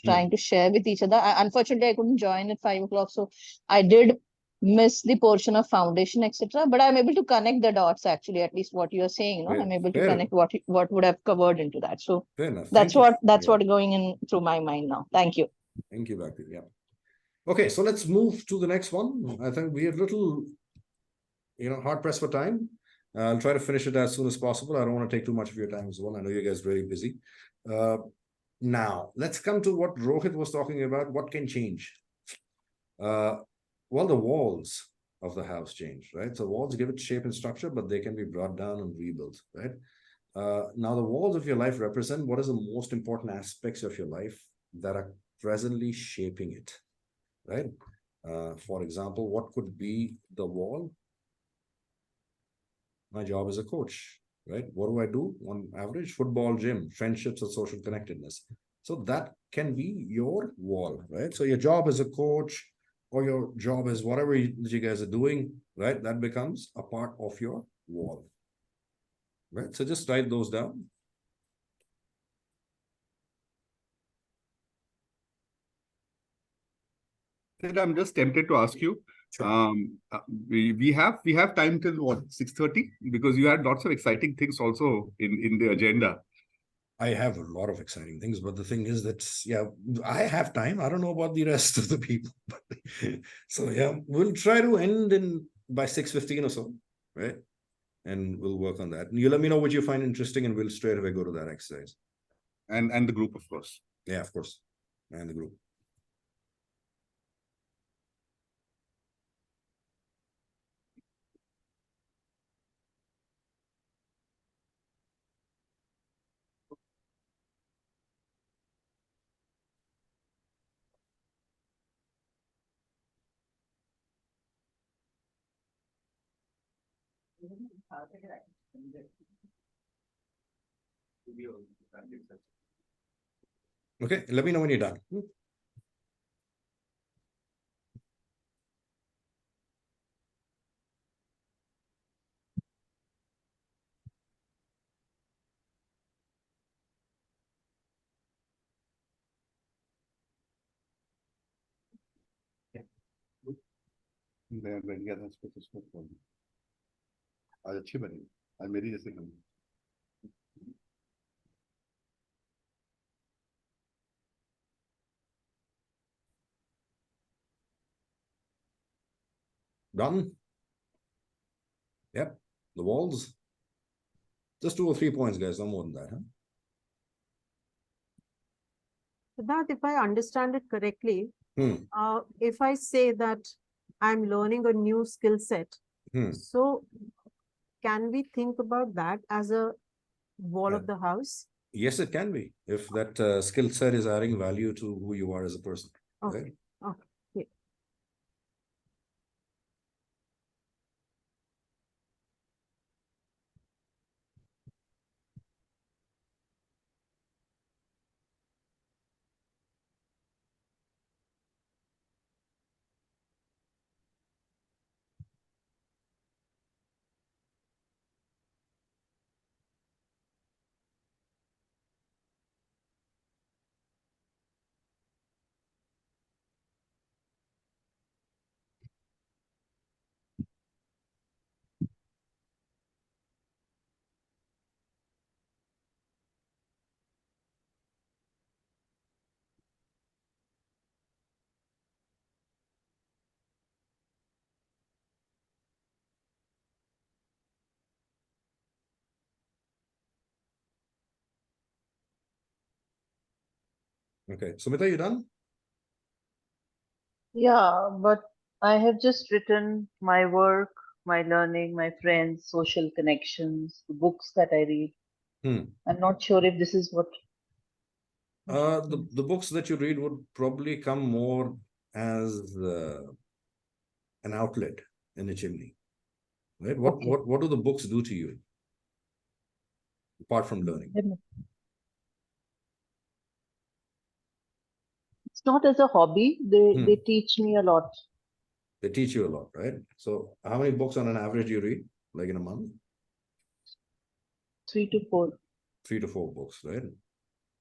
trying to share with each other. Unfortunately, I couldn't join at 5 o'clock. So I did miss the portion of foundation, etc. But I'm able to connect the dots, actually, at least what you're saying. I'm able to connect what would have covered into that. So that's what going in through my mind now. Thank you. Thank you, Bhakti. Yeah. Okay, so let's move to the next one. I think we are a little, hard pressed for time. I'll try to finish it as soon as possible. I don't want to take too much of your time as well. I know you guys are very busy. Now, let's come to what Rohit was talking about. What can change? Well, the walls of the house change, right? So walls give it shape and structure, but they can be brought down and rebuilt, right? Now, the walls of your life represent what is the most important aspects of your life that are presently shaping it, right? For example, what could be the wall? My job as a coach, right? What do I do on average? Football, gym, friendships, or social connectedness. So that can be your wall, right? So your job as a coach, or your job as whatever you guys are doing, right? That becomes a part of your wall, right? So just write those down. I'm just tempted to ask you. Sure. We have time till what, 6:30? Because you had lots of exciting things also in the agenda. I have a lot of exciting things, but the thing is that, I have time. I don't know about the rest of the people. So we'll try to end by 6:15 or so, right? And we'll work on that. And you let me know what you find interesting, and we'll straight away go to that exercise. And the group, of course. Yeah, of course. And the group. Okay, let me know when you're done. बढ़िया था इसको किसको बोल आज अच्छी बनी आज मेरी जैसे बनी Done. Yep, the walls. Just 2 or 3 points, guys, no more than that, huh? Sidharth, if I understand it correctly, if I say that I'm learning a new skill set, so can we think about that as a wall of the house? Yes, it can be, if that skill set is adding value to who you are as a person. Okay. Right? Okay. Yeah. Okay, Sumita, you done? Yeah, but I have just written my work, my learning, my friends, social connections, the books that I read. I'm not sure if this is what. The books that you read would probably come more as an outlet in a chimney, right? What do the books do to you apart from learning? It's not as a hobby. They teach me a lot. They teach you a lot, right? So how many books on an average you read, like in a month? 3 to 4. 3 to 4 books, right?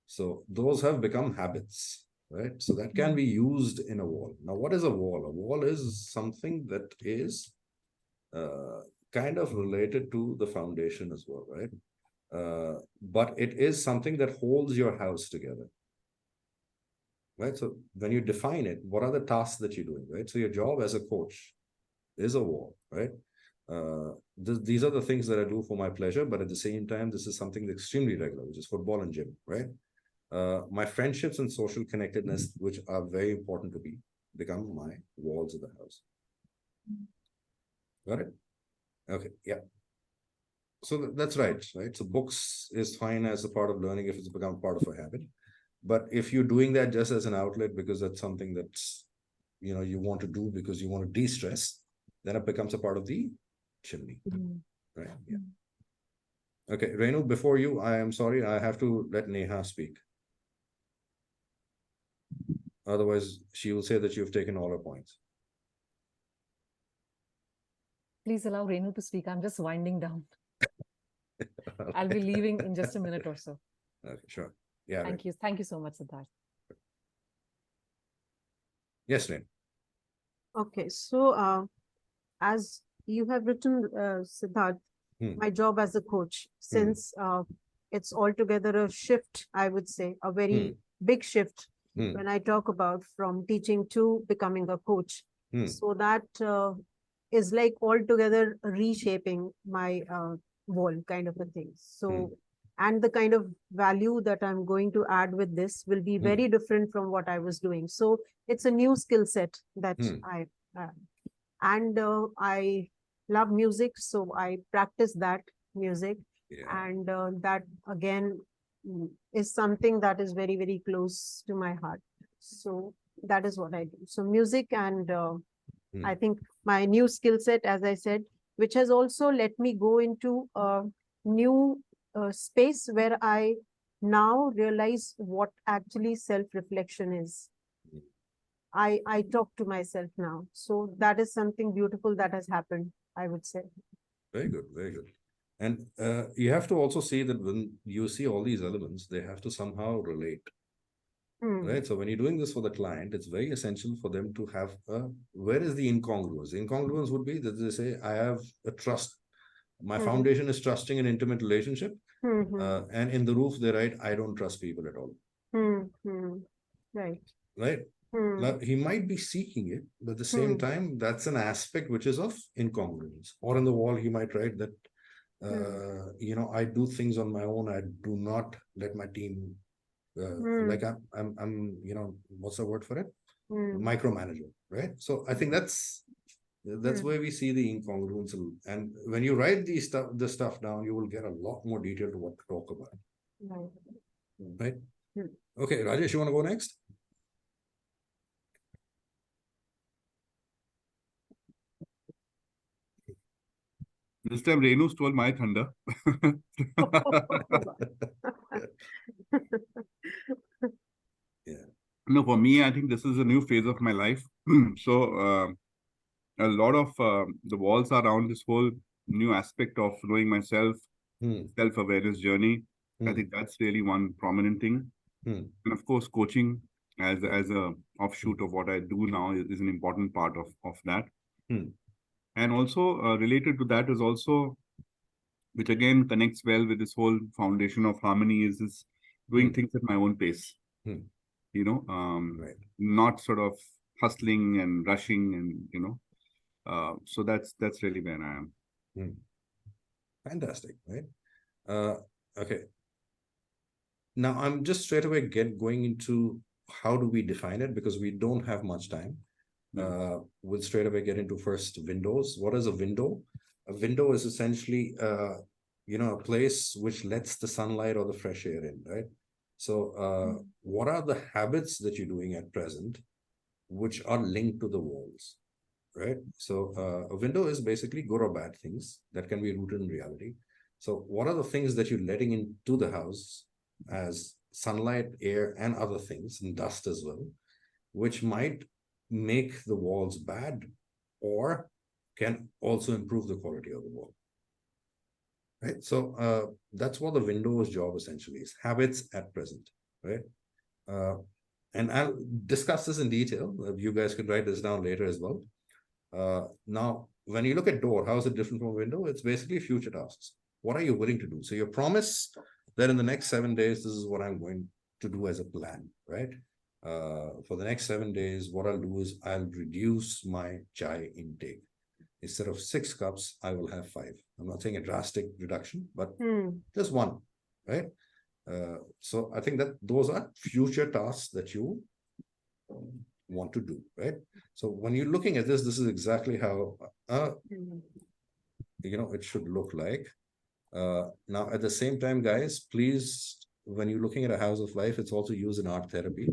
So those have become habits, right? So that can be used in a wall. Now, what is a wall? A wall is something that is kind of related to the foundation as well, right? But it is something that holds your house together, right? So when you define it, what are the tasks that you're doing, right? So your job as a coach is a wall, right? These are the things that I do for my pleasure, but at the same time, this is something extremely regular, which is football and gym, right? My friendships and social connectedness, which are very important to me, become my walls of the house. Got it? Okay, yeah. So that's right? So books is fine as a part of learning if it's become part of a habit. But if you're doing that just as an outlet because that's something that's, you want to do because you want to de-stress, then it becomes a part of the chimney, right? Yeah. Okay, Renu, before you, I am sorry, I have to let Neha speak. Otherwise, she will say that you've taken all her points. Please allow Renu to speak. I'm just winding down. I'll be leaving in just a minute or so. Okay, sure. Yeah. Thank you. Thank you so much, Sidharth. Yes, Renu. Okay, so as you have written, Sidharth, my job as a coach, since it's altogether a shift, I would say, a very big shift when I talk about from teaching to becoming a coach. So that is like altogether reshaping my wall kind of a thing. So, and the kind of value that I'm going to add with this will be very different from what I was doing. So it's a new skill set that I and I love music, so I practice that music. And that again is something that is very, very close to my heart. So that is what I do. So music and I think my new skill set, as I said, which has also let me go into a new space where I now realize what actually self-reflection is. I talk to myself now. So that is something beautiful that has happened, I would say. Very good, very good. And you have to also see that when you see all these elements, they have to somehow relate. Right? So when you're doing this for the client, it's very essential for them to have where is the incongruence? The incongruence would be that they say, I have a trust. My foundation is trusting an intimate relationship. And in the roof, they write, I don't trust people at all. Right. Right? Now, he might be seeking it, but at the same time, that's an aspect which is of incongruence. Or on the wall, he might write that, I do things on my own. I do not let my team, like I'm, what's the word for it? Micromanager, right? So I think that's where we see the incongruence. And when you write this stuff down, you will get a lot more detail to what to talk about. Right? Okay, Rajesh, you want to go next? This time Renu stole my thunder. Yeah. No, for me, I think this is a new phase of my life. So a lot of the walls are around this whole new aspect of knowing myself, self-awareness journey. I think that's really one prominent thing. And of course, coaching as a offshoot of what I do now is an important part of that. And also related to that is also, which again connects well with this whole foundation of harmony, is doing things at my own pace. Not sort of hustling and rushing and so that's really where I am. Fantastic, right? Okay. Now I'm just straight away going into how do we define it? Because we don't have much time. We'll straight away get into first windows. What is a window? A window is essentially, a place which lets the sunlight or the fresh air in, right? So what are the habits that you're doing at present which are linked to the walls, right? So a window is basically good or bad things that can be rooted in reality. So what are the things that you're letting into the house as sunlight, air, and other things, and dust as well, which might make the walls bad or can also improve the quality of the wall, right? So that's what the window's job essentially is, habits at present, right? And I'll discuss this in detail. You guys can write this down later as well. Now, when you look at door, how is it different from a window? It's basically future tasks. What are you willing to do? So your promise that in the next 7 days, this is what I'm going to do as a plan, right? For the next 7 days, what I'll do is I'll reduce my chai intake. Instead of 6 cups, I will have 5. I'm not saying a drastic reduction, but just 1, right? So I think that those are future tasks that you want to do, right? So when you're looking at this is exactly how it should look like. Now at the same time, guys, please, when you're looking at a house of life, it's also used in art therapy.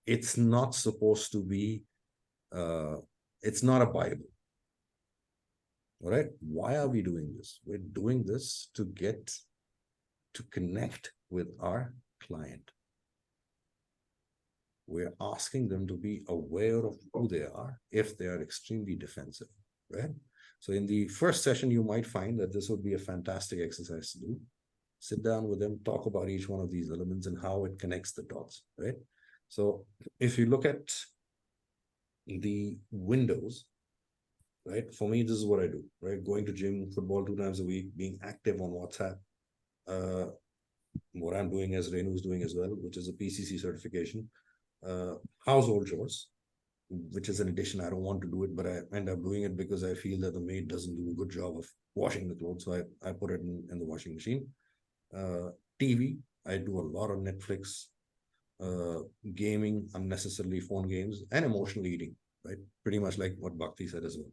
It's not supposed to be, it's not a Bible. All right, why are we doing this? We're doing this to connect with our client. We're asking them to be aware of who they are if they are extremely defensive, right? So in the first session, you might find that this would be a fantastic exercise to do. Sit down with them, talk about each one of these elements and how it connects the dots, right? So if you look at the windows, right? For me, this is what I do, right? Going to gym, football 2 times a week, being active on WhatsApp. What I'm doing, as Renu's doing as well, which is a PCC certification. Household chores, which is an addition. I don't want to do it, but I end up doing it because I feel that the maid doesn't do a good job of washing the clothes. So I put it in the washing machine. TV, I do a lot of Netflix, gaming, unnecessarily phone games, and emotional eating, right? Pretty much like what Bhakti said as well.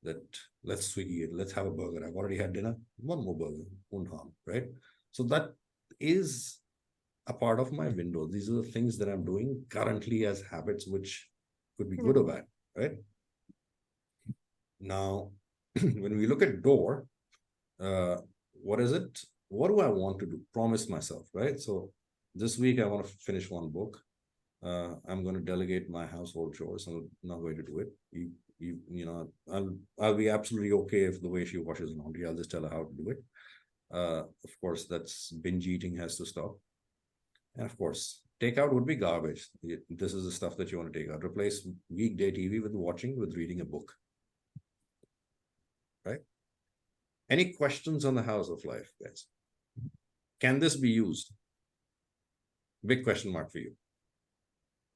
That let's Swiggy it, let's have a burger. I've already had dinner, 1 more burger, won't harm, right? So that is a part of my window. These are the things that I'm doing currently as habits, which could be good or bad, right? Now, when we look at door, what is it? What do I want to do? Promise myself, right? So this week I want to finish 1 book. I'm going to delegate my household chores. I'm not going to do it. I'll be absolutely okay if the way she washes laundry. I'll just tell her how to do it. Of course, that's binge eating has to stop. And of course, takeout would be garbage. This is the stuff that you want to take out. Replace weekday TV with reading a book. Right? Any questions on the house of life, guys? Can this be used? Big question mark for you.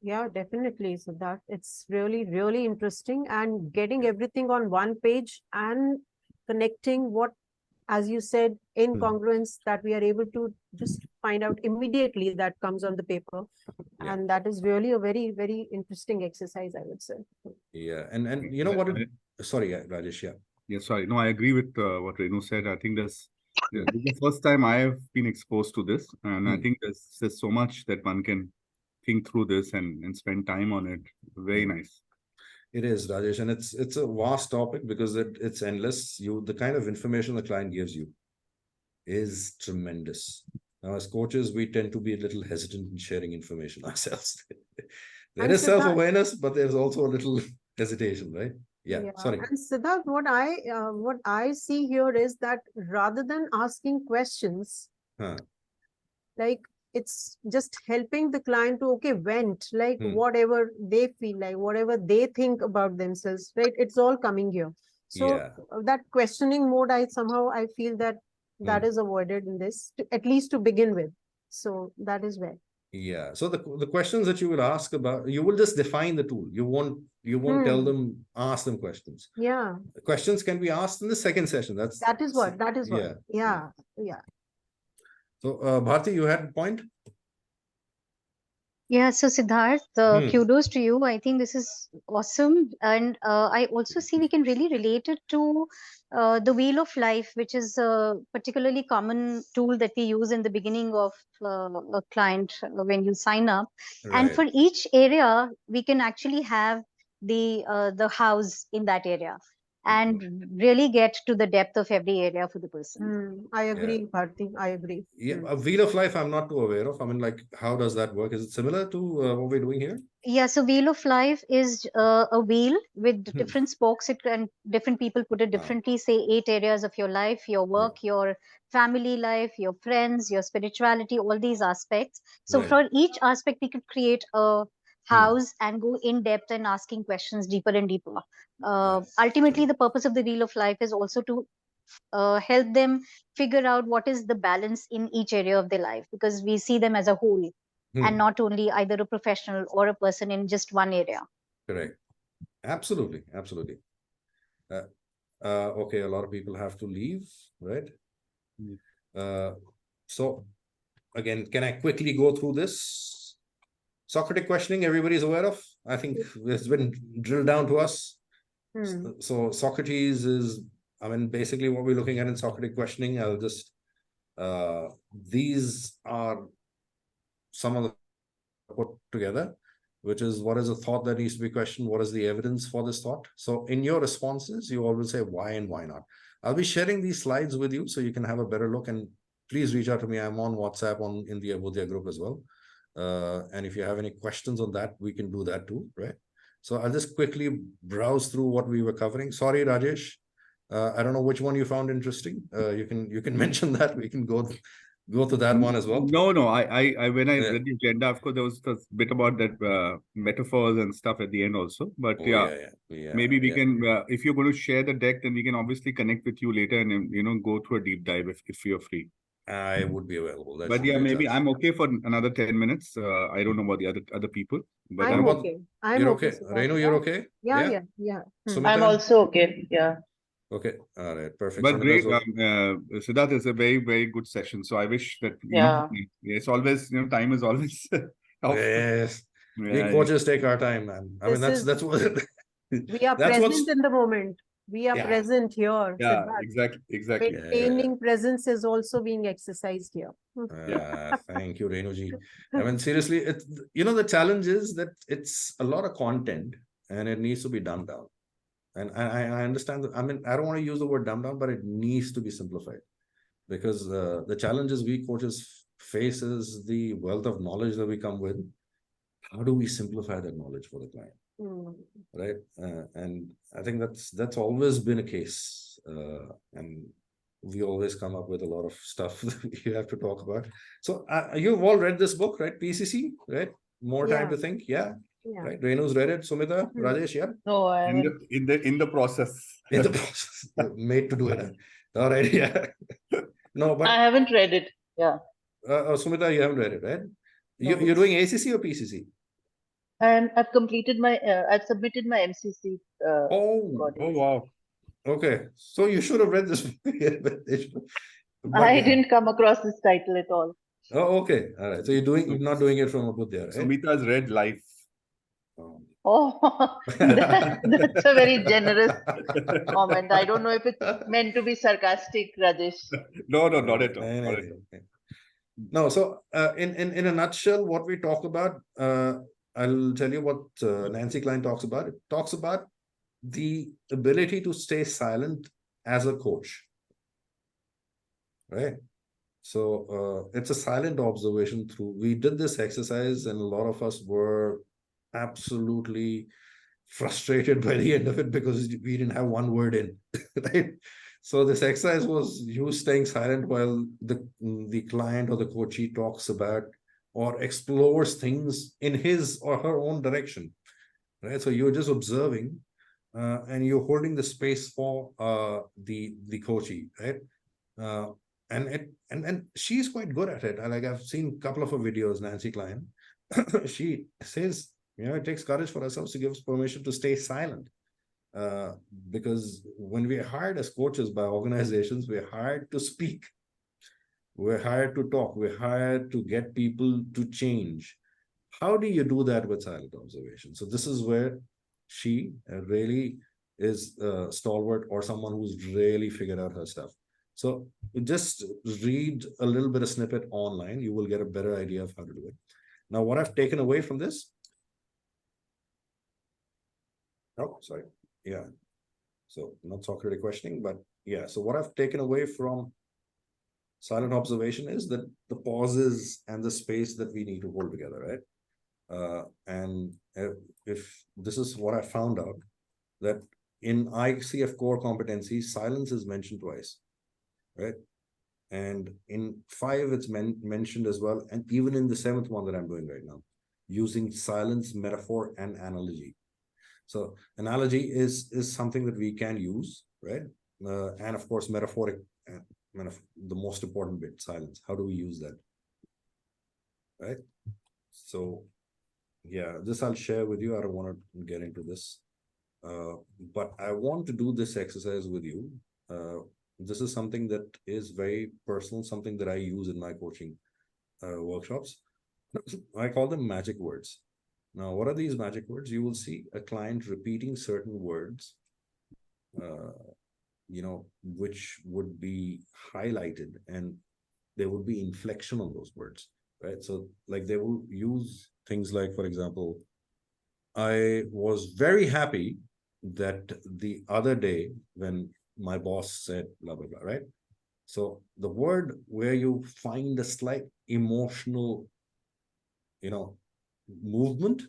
Yeah, definitely. So that it's really, really interesting, and getting everything on 1 page and connecting what, as you said, incongruence that we are able to just find out immediately that comes on the paper. Yeah. And that is really a very, very interesting exercise, I would say. Yeah. And you know what? Sorry, Rajesh. Yeah. Yeah, sorry. No, I agree with what Renu said. I think this is the first time I have been exposed to this. And I think there's so much that one can think through this and spend time on it. Very nice. It is, Rajesh, and it's a vast topic because it's endless. The kind of information the client gives you is tremendous. Now, as coaches, we tend to be a little hesitant in sharing information ourselves. There is self-awareness, but there's also a little hesitation, right? Yeah. Sorry. And Sidharth, what I see here is that rather than asking questions, like, it's just helping the client to vent, like whatever they feel, like whatever they think about themselves, right? It's all coming here. So that questioning mode, I feel that is avoided in this, at least to begin with. So that is where. Yeah. So the questions that you will ask about, you will just define the tool. You won't tell them, ask them questions. Yeah. Questions can be asked in the second session. That is what. Yeah. So Bharti, you had a point? Yeah, so Sidharth, kudos to you. I think this is awesome. And I also see we can really relate it to the Wheel of Life, which is a particularly common tool that we use in the beginning of a client when you sign up. And for each area, we can actually have the house in that area and really get to the depth of every area for the person. I agree, Bharti. I agree. Yeah, a Wheel of Life, I'm not too aware of. I mean, like, how does that work? Is it similar to what we're doing here? Yeah, so Wheel of Life is a wheel with different spokes. It can different people put it differently. Say 8 areas of your life: your work, your family life, your friends, your spirituality, all these aspects. So for each aspect, we could create a house and go in depth and asking questions deeper and deeper. Ultimately, the purpose of the Wheel of Life is also to help them figure out what is the balance in each area of their life, because we see them as a whole and not only either a professional or a person in just one area. Correct. Absolutely. Absolutely. Okay, a lot of people have to leave, right? So again, can I quickly go through this? Socratic questioning, everybody's aware of. I think it's been drilled down to us. So Socrates is, I mean, basically what we're looking at in Socratic questioning, I'll just, these are some of the put together, which is what is a thought that needs to be questioned? What is the evidence for this thought? So in your responses, you always say why and why not. I'll be sharing these slides with you so you can have a better look, and please reach out to me. I'm on WhatsApp in the Abodhya group as well. And if you have any questions on that, we can do that too, right? So I'll just quickly browse through what we were covering. Sorry, Rajesh. I don't know which one you found interesting. You can mention that. We can go to that one as well. No. I when I read the agenda, of course, there was a bit about that metaphors and stuff at the end also. But maybe we can, if you're going to share the deck, then we can obviously connect with you later and go through a deep dive if you're free. I would be available. But yeah, maybe I'm okay for another 10 minutes. I don't know about the other people. But I'm okay. You're okay. Renu, you're okay? Yeah. I'm also okay. Yeah. Okay. All right. Perfect. But great. Sidharth, is a very, very good session. So I wish that it's always, time is always yes. We coaches take our time, man. I mean, that's what we are present in the moment. We are present here. Yeah, exactly. Maintaining presence is also being exercised here. Thank you, Renuji. I mean, seriously, the challenge is that it's a lot of content and it needs to be dumbed down. And I understand that. I mean, I don't want to use the word dumbed down, but it needs to be simplified, because the challenges we coaches face is the wealth of knowledge that we come with. How do we simplify that knowledge for the client? Right. And I think that's always been a case. And we always come up with a lot of stuff that you have to talk about. So you've all read this book, right? PCC, right? More time to think. Yeah. Right. Renu's read it. Sumita, Rajesh, yeah. No, I haven't. In the process. In the process. Made to do it. All right. Yeah. No, but I haven't read it. Yeah. Sumita, you haven't read it, right? No, You're doing ACC or PCC? And I've completed I've submitted my MCC. Oh wow. Okay. So you should have read this. I didn't come across this title at all. Oh, okay. All right. So you're not doing it from Abodhya, right? Sumita's read life. Oh, that's a very generous comment. I don't know if it's meant to be sarcastic, Rajesh. No, not at all. No, so in a nutshell, what we talk about, I'll tell you what Nancy Klein talks about. It talks about the ability to stay silent as a coach, right? So it's a silent observation through. We did this exercise and a lot of us were absolutely frustrated by the end of it because we didn't have one word in, right? So this exercise was you staying silent while the client or the coachee talks about or explores things in his or her own direction, right? So you're just observing and you're holding the space for the coachee, right? And she's quite good at it. Like I've seen a couple of her videos, Nancy Klein. She says, it takes courage for ourselves to give us permission to stay silent. Because when we're hired as coaches by organizations, we're hired to speak. We're hired to talk. We're hired to get people to change. How do you do that with silent observation? So this is where she really is a stalwart, or someone who's really figured out her stuff. So just read a little bit of snippet online. You will get a better idea of how to do it. Now, what I've taken away from this. Oh, sorry. Yeah. So not Socratic questioning, but yeah. So what I've taken away from silent observation is that the pauses and the space that we need to hold together, right? And if this is what I found out, that in ICF core competency, silence is mentioned twice, right? And in 5, it's mentioned as well. And even in the 7th one that I'm doing right now, using silence, metaphor, and analogy. So analogy is something that we can use, right? And of course, metaphoric, the most important bit, silence. How do we use that, right? So yeah, this I'll share with you. I don't want to get into this, but I want to do this exercise with you. This is something that is very personal, something that I use in my coaching workshops. I call them magic words. Now, what are these magic words? You will see a client repeating certain words, which would be highlighted, and there would be inflection on those words, right? So like they will use things like, for example, I was very happy that the other day when my boss said blah, blah, blah, right? So the word where you find a slight emotional, movement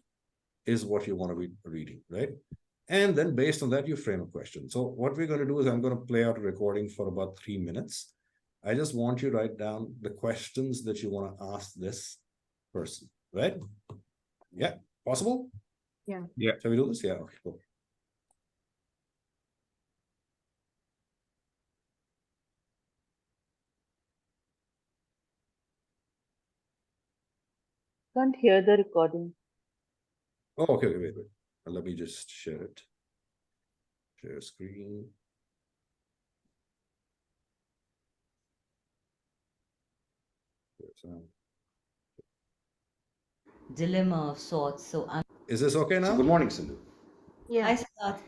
is what you want to be reading, right? And then based on that, you frame a question. So what we're going to do is I'm going to play out a recording for about 3 minutes. I just want you to write down the questions that you want to ask this person, right? Yeah, possible? Yeah. Yeah. Shall we do this? Yeah, okay, cool. Can't hear the recording. Oh, okay, wait. Let me just share it. Share screen. Dilemma of sorts. So is this okay now? So good morning, Sindhu. Yeah. Hi, Sidharth.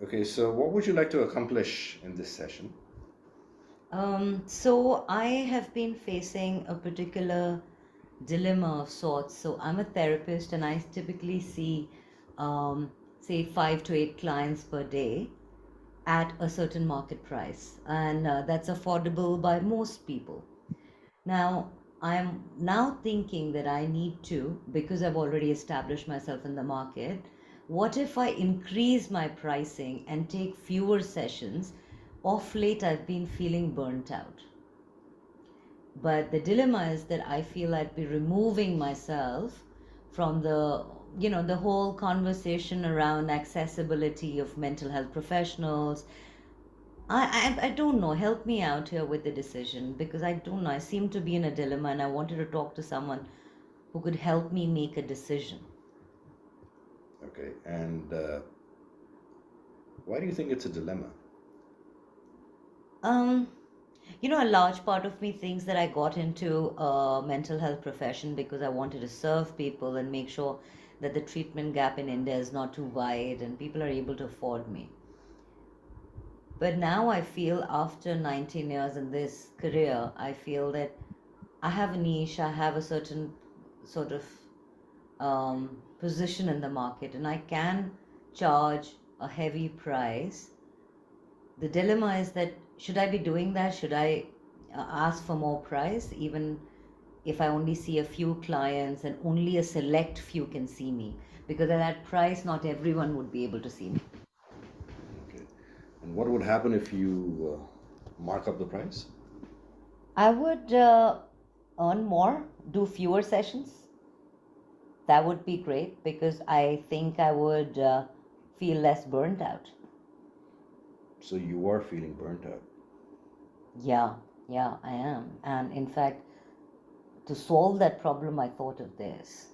Okay, so what would you like to accomplish in this session? So I have been facing a particular dilemma of sorts. So I'm a therapist, and I typically see, say, 5 to 8 clients per day at a certain market price, and that's affordable by most people. Now, I'm now thinking that I need to, because I've already established myself in the market, what if I increase my pricing and take fewer sessions? Off late, I've been feeling burnt out. But the dilemma is that I feel I'd be removing myself from the whole conversation around accessibility of mental health professionals. I don't know. Help me out here with the decision, because I don't know. I seem to be in a dilemma, and I wanted to talk to someone who could help me make a decision. Okay, and why do you think it's a dilemma? A large part of me thinks that I got into a mental health profession because I wanted to serve people and make sure that the treatment gap in India is not too wide and people are able to afford me. But now I feel, after 19 years in this career, I feel that I have a niche, I have a certain sort of position in the market, and I can charge a heavy price. The dilemma is that, should I be doing that? Should I ask for more price, even if I only see a few clients and only a select few can see me? Because at that price, not everyone would be able to see me. Okay, and what would happen if you mark up the price? I would earn more, do fewer sessions. That would be great, because I think I would feel less burnt out. So you are feeling burnt out? Yeah, I am. And in fact, to solve that problem, I thought of this.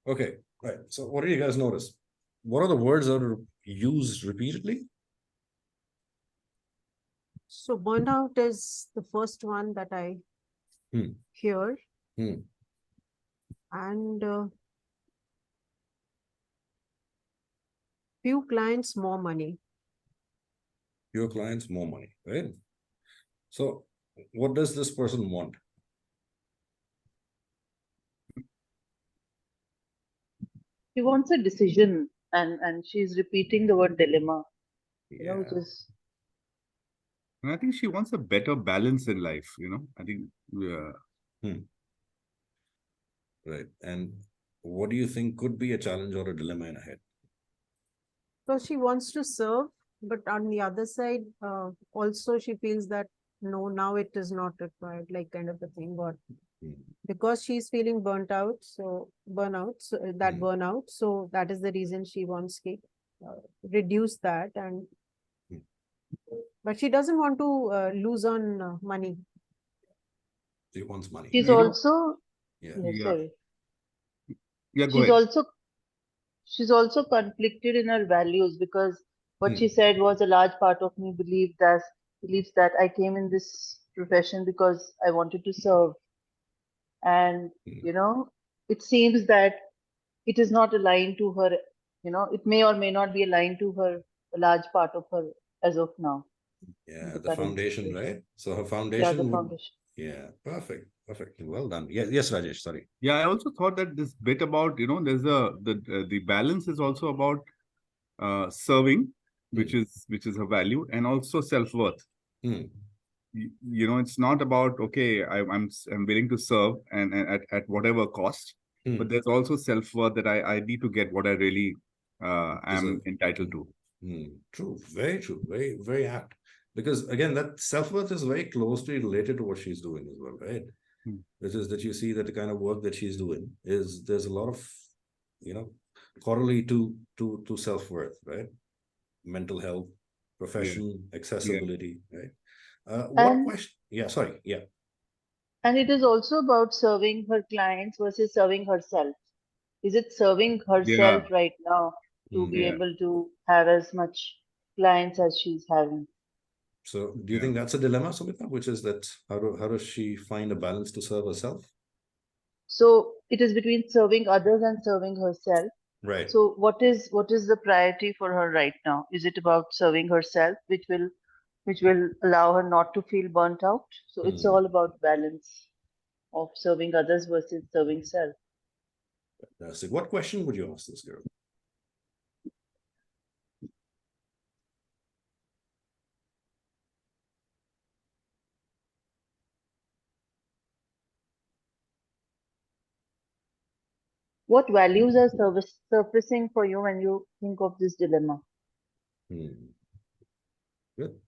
Okay, right. So what do you guys notice? What are the words that are used repeatedly? So burnout is the first one that I hear. And few clients, more money. Fewer clients, more money, right? So what does this person want? She wants a decision, and she's repeating the word dilemma. Yeah. Which is. And I think she wants a better balance in life, I think, Right. And what do you think could be a challenge or a dilemma in her head? So she wants to serve, but on the other side, also she feels that no, now it is not required, like kind of a thing. But because she's feeling burnout, so burnout, so that is the reason she wants to reduce that. And but she doesn't want to lose on money. She wants money. She's Right? also. Yeah. Sorry. Yeah, go ahead. She's also conflicted in her values, because what she said was, a large part of me believes that I came in this profession because I wanted to serve. And it seems that it is not aligned to her, it may or may not be aligned to her, a large part of her as of now. Yeah, the foundation, right? So her Yeah, foundation the would, foundation. yeah, perfect. Well done. Yes, Rajesh, sorry. Yeah, I also thought that this bit about, there's the balance is also about serving, which is a value, and also self-worth. It's not about, okay, I'm willing to serve and at whatever cost, but there's also self-worth, that I need to get what I really am entitled to. True, very true, very, very apt. Because again, that self-worth is very closely related to what she's doing as well, right? Which is that you see that the kind of work that she's doing there's a lot of, correlate to self-worth, right? Mental health, profession, accessibility, right? What question? Yeah, sorry. Yeah. And it is also about serving her clients versus serving herself. Is it serving herself Yeah. right now to be able to have as much clients as she's having? So do you think that's a dilemma, Sumita, which is that how does she find a balance to serve herself? So it is between serving others and serving herself. Right. So what is the priority for her right now? Is it about serving herself, which will allow her not to feel burnt out? So it's all about balance of serving others versus serving self. Fantastic. What question would you ask this girl? What values are surfacing for you when you think of this dilemma? Good.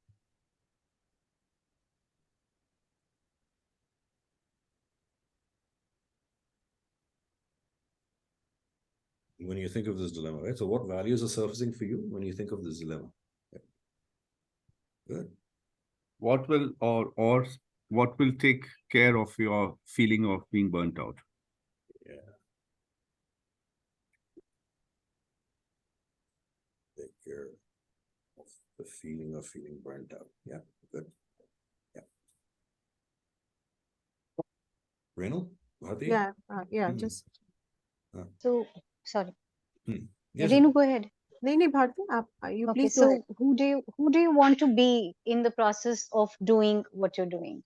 When you think of this dilemma, right? So what values are surfacing for you when you think of this dilemma? Good. What will or what will take care of your feeling of being burnt out? Yeah. Take care of the feeling of feeling burnt out. Yeah, good. Yeah. Renu, Bharti? Yeah, just. So, sorry. Yes. Renu, go ahead. No, Bharti, you Okay, please go ahead. so who do you want to be in the process of doing what you're doing?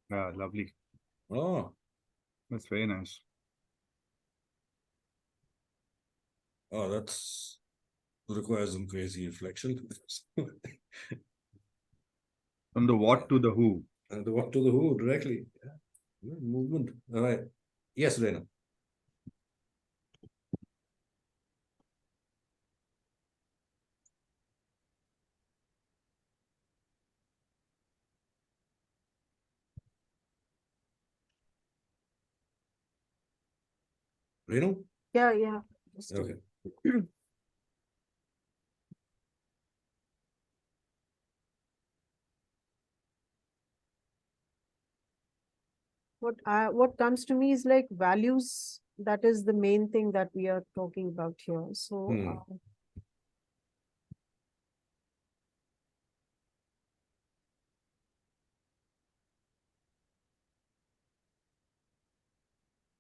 Yeah, lovely. Oh, That's very nice. oh, that's requires some crazy reflection. From the what to the who. And the what to the who directly. Yeah. Movement. All right. Yes, Renu. Renu? Yeah. Just Okay. What comes to me is like values. That is the main thing that we are talking about here. So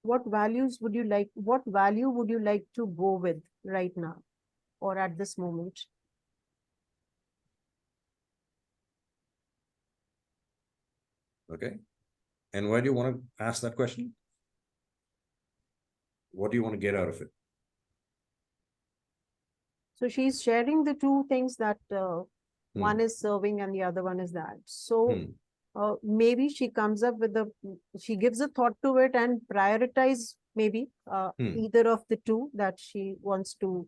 what values would you like, what value would you like to go with right now or at this moment? Okay. And why do you want to ask that question? What do you want to get out of it? So she's sharing the two things that one is serving and the other one is that. So maybe she comes up with she gives a thought to it and prioritize maybe either of the two that she wants to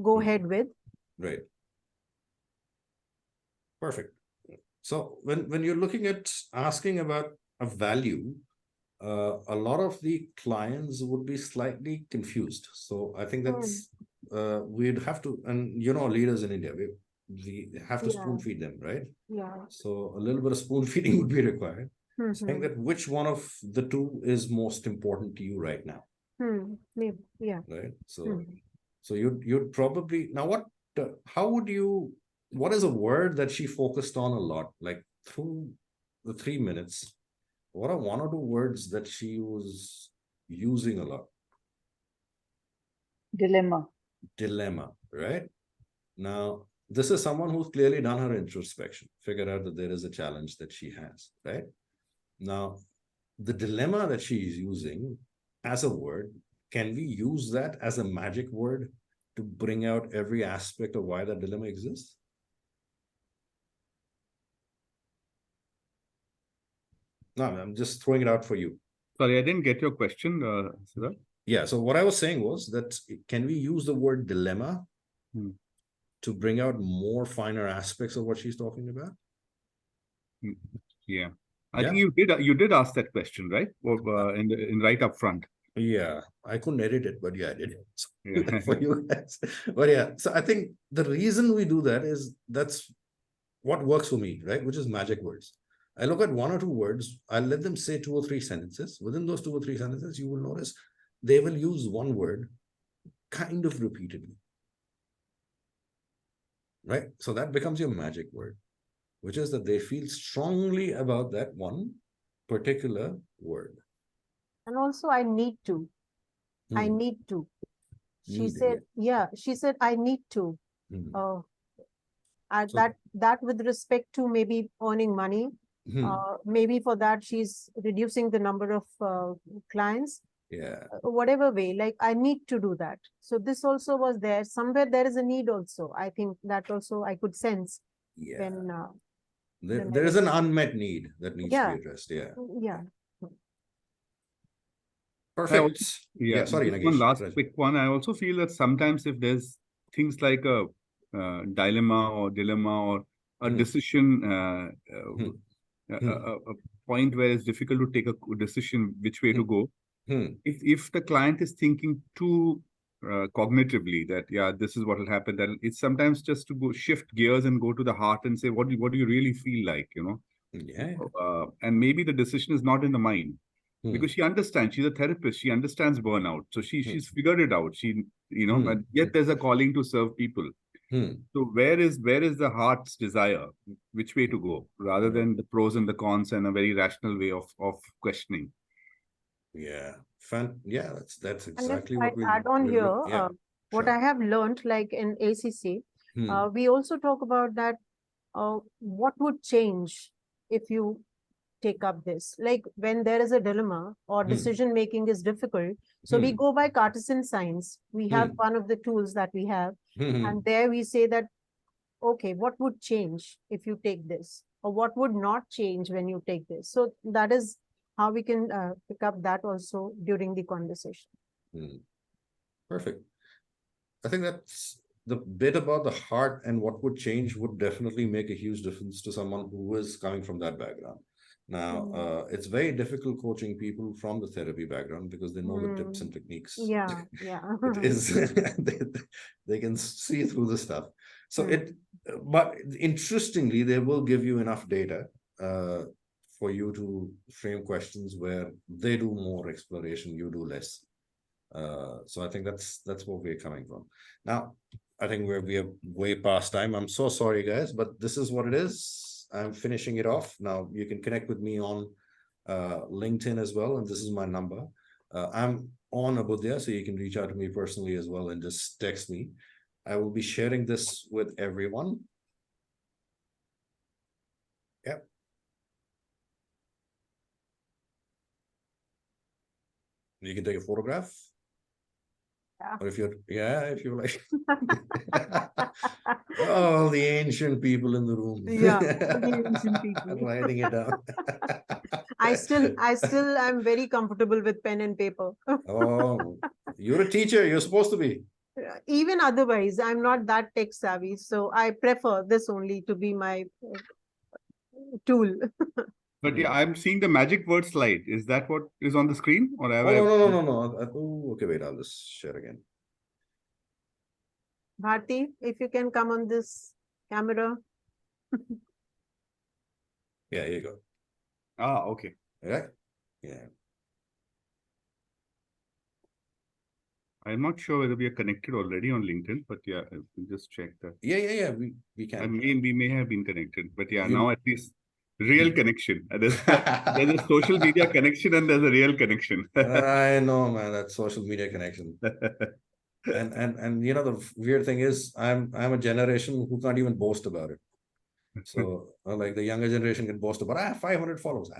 go ahead with. Right. Perfect. So when you're looking at asking about a value, a lot of the clients would be slightly confused. So I think that's we'd have to, and leaders in India, we have to spoon feed them, right? Yeah. So a little bit of spoon feeding would be required. Saying that which one of the two is most important to you right now. Maybe, yeah. Right. So you'd probably now how would you? What is a word that she focused on a lot, like through the 3 minutes? What are one or two words that she was using a lot? Dilemma, right? Now, this is someone who's clearly done her introspection, figured out that there is a challenge that she has, right? Now, the dilemma that she is using as a word, can we use that as a magic word to bring out every aspect of why that dilemma exists? No, I'm just throwing it out for you. Sorry, I didn't get your question, Sidharth. Yeah, so what I was saying was that can we use the word dilemma to bring out more finer aspects of what she's talking about? Yeah, I think you did ask that question, right? In right up front. Yeah, I couldn't edit it, but yeah, I did it for you guys. But yeah, so I think the reason we do that is that's what works for me, right? Which is magic words. I look at one or two words, I'll let them say 2 or 3 sentences. Within those 2 or 3 sentences, you will notice they will use one word kind of repeatedly. Right? So that becomes your magic word, which is that they feel strongly about that one particular word. And also, I need to. I need to. She said, she said, I need to. That with respect to maybe earning money, maybe for that she's reducing the number of clients. Yeah. Whatever way, like I need to do that. So this also was there. Somewhere there is a need also. I think that also I could sense when there is an unmet need that needs to be addressed. Yeah. Yeah. Perfect. Sorry, Nagesh. One last quick one. I also feel that sometimes if there's things like a dilemma or a decision, a point where it's difficult to take a decision which way to go. If the client is thinking too cognitively that this is what will happen, then it's sometimes just to go shift gears and go to the heart and say what do you really feel like, and maybe the decision is not in the mind. Because she understands, she's a therapist, she understands burnout. So she's figured it out. But yet there's a calling to serve people. So where is the heart's desire, which way to go, rather than the pros and the cons and a very rational way of questioning. Yeah. That's exactly what we add on here. What I have learned, like in ACC, we also talk about that what would change if you take up this, like when there is a dilemma or decision making is difficult. So we go by Cartesian science. We have one of the tools that we have, and there we say that, okay, what would change if you take this, or what would not change when you take this? So that is how we can pick up that also during the conversation. Perfect. I think that's the bit about the heart and what would change would definitely make a huge difference to someone who is coming from that background. Now, it's very difficult coaching people from the therapy background because they know the tips and techniques. Yeah. It is, they can see through the stuff. So but interestingly, they will give you enough data for you to frame questions where they do more exploration, you do less. So I think that's where we're coming from. Now, I think we are way past time. I'm so sorry, guys, but this is what it is. I'm finishing it off. Now you can connect with me on LinkedIn as well, and this is my number. I'm on Abudya, so you can reach out to me personally as well and just text me. I will be sharing this with everyone. Yep. You can take a photograph. Yeah. Or if you're like all the ancient people in the room. Yeah, all the ancient people. Writing it down. I still am very comfortable with pen and paper. Oh, you're a teacher. You're supposed to be. Even otherwise, I'm not that tech savvy, so I prefer this only to be my tool. But yeah, I'm seeing the magic word slide. Is that what is on the screen? Or have No. Oh, okay, wait, I'll just share again. Bharti, if you can come on this camera. Yeah, here you go. Ah, okay. Right? Yeah. I'm not sure whether we are connected already on LinkedIn, but yeah, we'll just check that. Yeah. We can. We may have been connected, but yeah, You- now at least real connection. There's a social media connection and there's a real connection. I know, man, that social media connection. And you know, the weird thing is I'm a generation who can't even boast about it. So like the younger generation can boast about, I have 500 followers.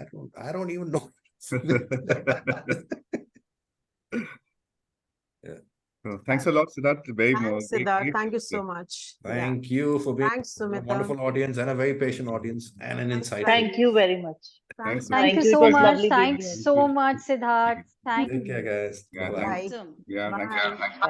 I don't even know. Yeah. So thanks a lot, Sidharth. Thanks, Sidharth. great. Thank you so much. Thank you for being Thanks, a Sumita. wonderful audience and a very patient audience and an insightful. Thank you very much. Thanks. Thank you It so was much. lovely being Thanks here. so much, Siddharth. Thank Take care, guys. Yeah, Bye-bye. thanks. Bye. Yeah, thanks. Bye.